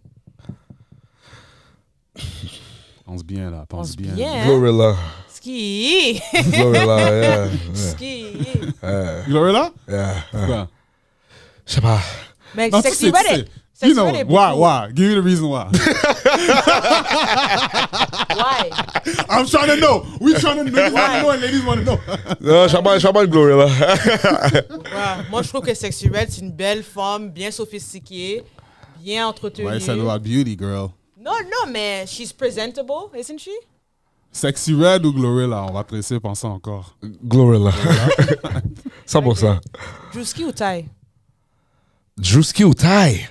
Speaker 1: Pense bien, là. Pense
Speaker 2: Pense
Speaker 1: bien.
Speaker 2: bien.
Speaker 3: Glorilla.
Speaker 2: Ski.
Speaker 3: Glorilla, yeah.
Speaker 2: Ski.
Speaker 1: Glorilla?
Speaker 3: Yeah.
Speaker 1: Quoi?
Speaker 3: Je sais pas.
Speaker 2: Mais
Speaker 1: Non, tu
Speaker 2: Sexy
Speaker 1: sais,
Speaker 2: Red
Speaker 1: tu
Speaker 2: est...
Speaker 1: sais.
Speaker 2: Sexy
Speaker 1: You know,
Speaker 2: Red est
Speaker 1: why,
Speaker 2: beaucoup.
Speaker 1: why? Give me the reason why.
Speaker 2: Why?
Speaker 1: I'm trying to know. We trying to know.
Speaker 2: Why?
Speaker 1: And ladies want to know.
Speaker 3: Non, je sais pas le Glorilla.
Speaker 2: Ouais. Moi, je trouve que Sexy Red, c'est une belle femme, bien sophistiquée, bien entretenue.
Speaker 1: Ouais, c'est about beauty, girl.
Speaker 2: Non, mais she's presentable, isn't she?
Speaker 1: Sexy Red ou Glorilla? On va te laisser penser encore.
Speaker 3: Glorilla. 100%.
Speaker 2: Drewski ou Ty?
Speaker 3: Drewski ou Ty?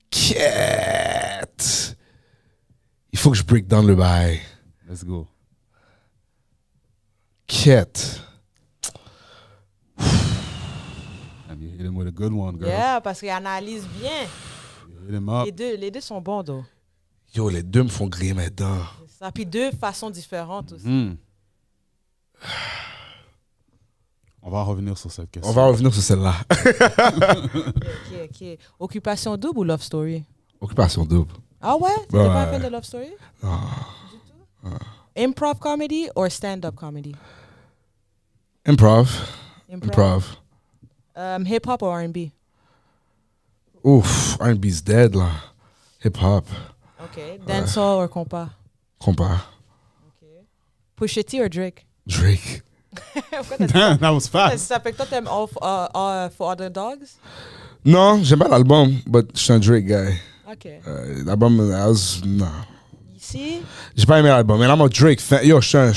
Speaker 3: Quête. Il faut que je break down le bail.
Speaker 1: Let's go.
Speaker 3: Quête.
Speaker 1: And you hit him with a good one, girl.
Speaker 2: Yeah, parce qu'il analyse bien.
Speaker 1: You hit him up.
Speaker 2: Les deux sont bons, though.
Speaker 3: Yo, les deux me font griller mes dents.
Speaker 2: C'est ça. Puis deux façons différentes aussi.
Speaker 1: Hmm. On va revenir sur cette question.
Speaker 3: On va revenir sur celle-là.
Speaker 2: OK. Occupation double ou love story?
Speaker 3: Occupation double.
Speaker 2: Ah ouais? T'es
Speaker 3: Ouais.
Speaker 2: pas fan de love story?
Speaker 3: Non.
Speaker 2: Du tout? Improv comedy or stand-up comedy?
Speaker 3: Improv. Improv.
Speaker 2: Hip-hop or R&B?
Speaker 3: Ouf, R&B's dead, là. Hip-hop.
Speaker 2: OK. Dancehall or compas?
Speaker 3: Compas.
Speaker 2: OK. Pusha T or Drake?
Speaker 3: Drake.
Speaker 2: Pourquoi t'as dit
Speaker 1: Damn, that was fast.
Speaker 2: ça? Fait que toi, t'aimes For Other Dogs?
Speaker 3: Non, j'aime pas l'album, but je suis un Drake guy.
Speaker 2: OK.
Speaker 3: L'album, non.
Speaker 2: Ici?
Speaker 3: J'ai pas aimé l'album, mais là, moi, Drake, fan, yo, je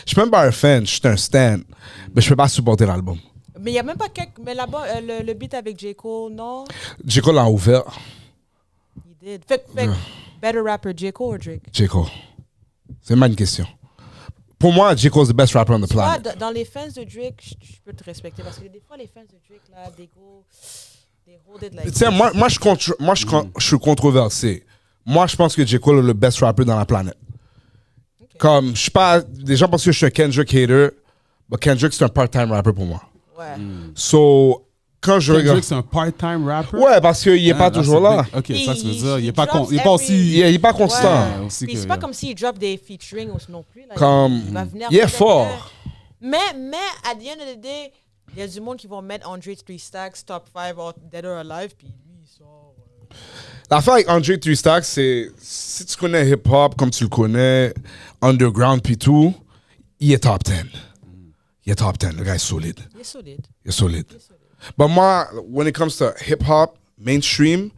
Speaker 3: suis même pas un fan, je suis un stan, mais je peux pas supporter l'album.
Speaker 2: Mais il n'y a même pas quelques... Mais là-bas, le beat avec J. Cole, non?
Speaker 3: J. Cole l'a ouvert.
Speaker 2: Il did. Fait better rapper, J. Cole or Drake?
Speaker 3: J. Cole. C'est même une question. Pour moi, J. Cole's the best rapper on the
Speaker 2: Tu vois,
Speaker 3: planet.
Speaker 2: dans les fans de Drake, je peux te respecter parce que des fois, les fans de Drake, là, they hold it like...
Speaker 3: Tu sais, moi, je suis controversé. Moi, je pense que J. Cole est le best rapper dans la planète.
Speaker 2: Okay.
Speaker 3: Comme, je sais pas, les gens pensent que je suis un Kendrick hater, mais Kendrick, c'est un part-time rapper pour moi.
Speaker 2: Ouais.
Speaker 3: So, quand je regarde...
Speaker 1: Kendrick, c'est un part-time rapper?
Speaker 3: Ouais, parce qu'il est pas toujours là.
Speaker 1: Ok,
Speaker 2: Puis
Speaker 1: ça, tu veux dire. Il est
Speaker 2: he
Speaker 1: pas
Speaker 2: drops
Speaker 1: aussi...
Speaker 3: Il est pas constant.
Speaker 1: Ouais, aussi
Speaker 2: Puis
Speaker 1: que-
Speaker 2: c'est pas comme s'il drop des featuring non plus. Là.
Speaker 3: Comme,
Speaker 2: Il va venir
Speaker 3: il est
Speaker 2: peut-être,
Speaker 3: fort.
Speaker 2: Mais, at the end of the day, Il y a du monde qui vont mettre Andre 3 Stacks, top 5, or Dead or Alive, puis lui, il sort.
Speaker 3: L'affaire avec Andre 3 Stacks, c'est si tu connais hip-hop comme tu le connais, underground puis tout, il est top 10. Il est top 10. Le gars est solide.
Speaker 2: Il est solide.
Speaker 3: Il est solide. Mais moi, when it comes to hip-hop, mainstream,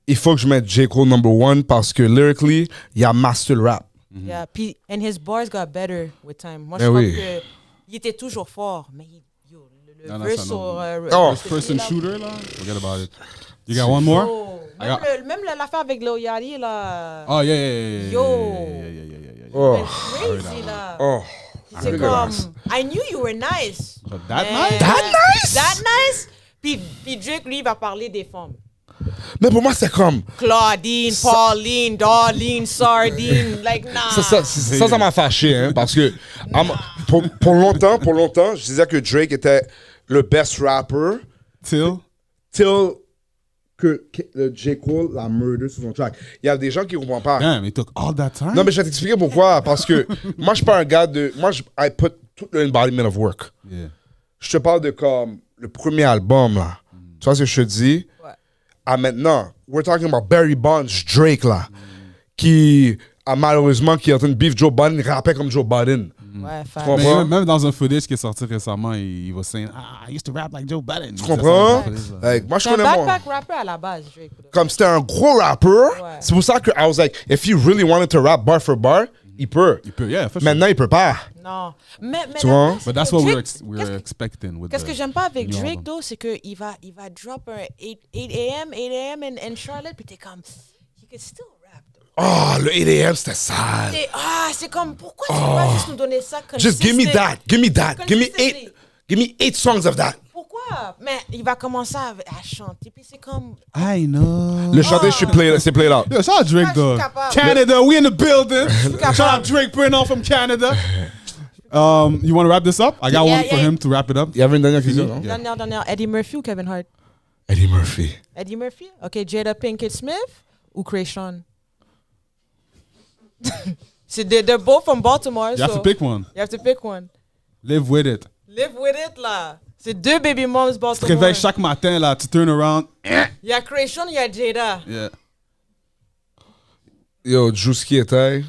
Speaker 3: il faut que je mette J. Cole number 1 parce que lyrically, il a master le rap.
Speaker 2: Yeah, puis, and his bars got better with time. Moi, je
Speaker 3: Ben
Speaker 2: trouve
Speaker 3: oui.
Speaker 2: que il était toujours fort, mais le
Speaker 1: Non, non,
Speaker 2: verse
Speaker 1: ça,
Speaker 2: sur...
Speaker 1: non.
Speaker 3: Oh.
Speaker 1: First person shooter, là? Forget about it. You got one more?
Speaker 2: Oh,
Speaker 1: I got-
Speaker 2: même l'affaire avec Lil Yachty, là.
Speaker 1: Oh, yeah.
Speaker 2: Yo.
Speaker 1: Yeah.
Speaker 3: Oh,
Speaker 2: C'est crazy, là.
Speaker 3: oh.
Speaker 2: C'est comme... I knew you were nice.
Speaker 1: But that
Speaker 2: Mais-
Speaker 1: night?
Speaker 3: That nice?
Speaker 2: That nice? Puis Drake, lui, il va parler des femmes.
Speaker 3: Mais pour moi, c'est comme...
Speaker 2: Claudine, Pauline, Darlene, Sardine. Like, nah.
Speaker 3: Ça m'a fâché, hein, parce que pour longtemps, je disais que Drake était le best rapper
Speaker 1: Till?
Speaker 3: till que le J. Cole l'a murder sur son track. Il y a des gens qui ne comprennent pas.
Speaker 1: Damn, it took all that time?
Speaker 3: Non, mais je vais t'expliquer pourquoi. Parce que moi, je suis pas un gars de... Moi, I put tout le embodiment of work.
Speaker 1: Yeah.
Speaker 3: Je te parle de comme le premier album, là. Tu vois ce que je te dis?
Speaker 2: Ouais.
Speaker 3: À maintenant, we're talking about Barry Bonds, Drake, là, qui a malheureusement, qui est en train de beef Joe Budden, il rappait comme Joe Budden.
Speaker 2: Ouais,
Speaker 3: Tu
Speaker 2: fan.
Speaker 3: comprends?
Speaker 1: Mais même dans un footage qui est sorti récemment, il va saying, I used to rap like Joe Budden.
Speaker 3: Tu comprends? Like, moi, je
Speaker 2: C'est un
Speaker 3: connais mon...
Speaker 2: backpack rapper à la base, Drake.
Speaker 3: Comme c'était un gros rapper,
Speaker 2: Ouais.
Speaker 3: c'est pour ça que I was like, if he really wanted to rap bar for bar, il peut.
Speaker 1: Il peut, yeah, for sure.
Speaker 3: Maintenant, il peut pas.
Speaker 2: Non. Mais
Speaker 3: Tu vois?
Speaker 1: But that's what
Speaker 2: Drake,
Speaker 1: we're expecting with
Speaker 2: Qu'est-ce que j'aime pas avec
Speaker 1: new
Speaker 2: Drake,
Speaker 1: album.
Speaker 2: though, c'est qu'il va drop un 8 a.m. in Charlotte, puis t'es comme, he can still rap, though.
Speaker 3: Oh, le 8 a.m., c'était sale.
Speaker 2: C'est comme, pourquoi tu peux pas juste nous donner ça
Speaker 3: Just give me that. Give me that. Give me
Speaker 2: Consistently.
Speaker 3: 8. Give me 8 songs of that.
Speaker 2: Pourquoi? Mais il va commencer à chanter, puis c'est comme,
Speaker 1: I know.
Speaker 3: Le chanter, c'est played out.
Speaker 1: Yo, shout out Drake,
Speaker 2: je suis
Speaker 1: though.
Speaker 2: capable.
Speaker 1: Canada, we in the building.
Speaker 2: capable.
Speaker 1: Shout out Drake, bring on from Canada. You want to wrap this up? I got
Speaker 2: Yeah,
Speaker 1: one for
Speaker 2: yeah.
Speaker 1: him to wrap it up.
Speaker 3: Il y avait une dernière question, non?
Speaker 1: Yeah.
Speaker 2: dernière, Eddie Murphy ou Kevin Hart?
Speaker 3: Eddie Murphy.
Speaker 2: Eddie Murphy? OK, Jada Pinkett Smith ou Krayshawn? They're both from Baltimore,
Speaker 1: You have to pick one.
Speaker 2: You have to pick one.
Speaker 1: Live with it.
Speaker 2: Live with it, là. C'est deux baby moms
Speaker 1: Tu te
Speaker 2: Baltimore.
Speaker 1: réveilles chaque matin, là, tu turn around.
Speaker 2: Il y a Krayshawn, il y a Jada.
Speaker 1: Yeah.
Speaker 3: Yo, Juicy est taille.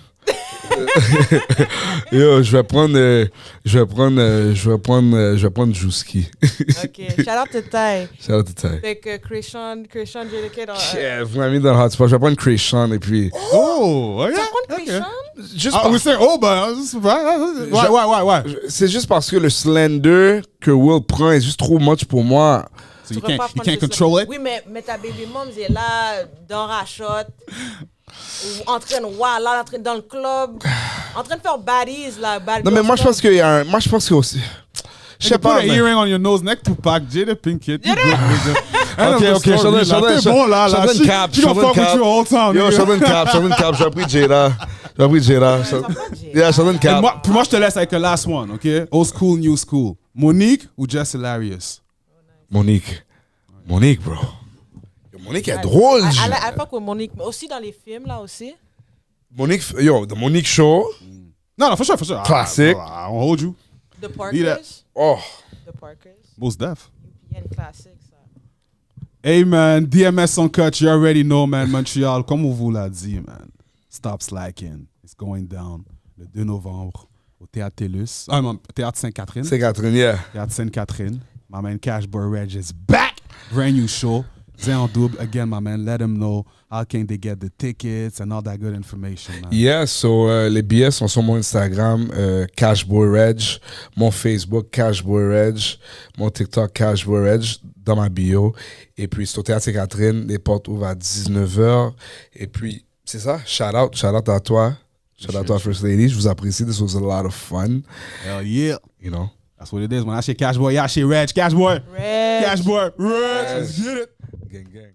Speaker 3: Yo, je vais prendre Juicy.
Speaker 2: OK, shout out to Ty.
Speaker 3: Shout out to Ty.
Speaker 2: Fait que Krayshawn, Jada Kid.
Speaker 3: Yeah, vous m'avez mis dans le hotspot. Je vais prendre Krayshawn et puis...
Speaker 1: Oh,
Speaker 2: Tu
Speaker 1: yeah.
Speaker 2: vas prendre
Speaker 1: Okay.
Speaker 2: Krayshawn?
Speaker 3: Juste
Speaker 1: Ah,
Speaker 3: par-
Speaker 1: we say, oh, ben, why?
Speaker 3: C'est juste parce que le slender que Will prend est juste trop much pour moi.
Speaker 1: So
Speaker 2: Tu
Speaker 1: you
Speaker 2: vas pas
Speaker 1: can't
Speaker 2: prendre juste
Speaker 1: control
Speaker 2: le-
Speaker 1: it?
Speaker 2: Oui, mais ta baby mom est là, dans la shot, ou en train de là, en train dans le club, en train de faire baddies, là. Bad
Speaker 3: Non, mais
Speaker 2: girls
Speaker 3: moi, je
Speaker 2: club.
Speaker 3: pense qu'il y a un... Moi, je pense que aussi... Je sais
Speaker 1: Put
Speaker 3: pas,
Speaker 1: an
Speaker 3: mais...
Speaker 1: earring on your nose, neck Tupac, Jada Pinkett. You good, nigga.
Speaker 3: Ok, ok,
Speaker 1: T'es bon, là.
Speaker 3: Sheldon Cap,
Speaker 1: She gonna fuck with you all time,
Speaker 3: Yo,
Speaker 1: nigga.
Speaker 3: Sheldon Cap, j'ai pris Jada. Yeah, Sheldon
Speaker 1: Et
Speaker 3: Cap.
Speaker 1: puis moi, je te laisse avec le last one, OK? Old school, new school. Monique ou Jess Hilarious?
Speaker 3: Monique, bro. Yo, Monique est drôle.
Speaker 2: I fuck with Monique, mais aussi dans les films, là, aussi.
Speaker 3: Monique, yo, the Monique Show.
Speaker 1: No, for sure.
Speaker 3: Classic.
Speaker 1: I won't hold you.
Speaker 2: The
Speaker 1: that.
Speaker 2: Parkers.
Speaker 3: Oh.
Speaker 2: The Parkers.
Speaker 1: Most def.
Speaker 2: Il y a une classique, ça.
Speaker 1: Hey, man, DMS on cut. You already know, man. Montreal, comme on vous l'a dit, man. Stop slacking. It's going down. Le 2 novembre, au Théâtre Télus. Ah, non, Théâtre Sainte-Catherine.
Speaker 3: C'est Catherine, yeah.
Speaker 1: Théâtre Sainte-Catherine. My man Cash Boy Reg is back. Brand new show. Zay en double. Again, my man, let them know how can they get the tickets and all that good information, man.
Speaker 3: Yeah, so les billets sont sur mon Instagram, CashBoyReg, mon Facebook, CashBoyReg, mon TikTok, CashBoyReg, dans ma bio. Et puis, c'est au Théâtre Sainte-Catherine, les portes ouvrent à 19h. Et puis, c'est ça, shout out à toi. Shout out to our First Lady. Je vous apprécie. This was a lot of fun.
Speaker 1: Hell yeah.
Speaker 3: You know?
Speaker 1: That's what it is, man. I say Cash Boy, y'all say Reg. Cash Boy.
Speaker 2: Reg.
Speaker 1: Cash Boy. Reg. Let's get it.
Speaker 3: Gang, gang.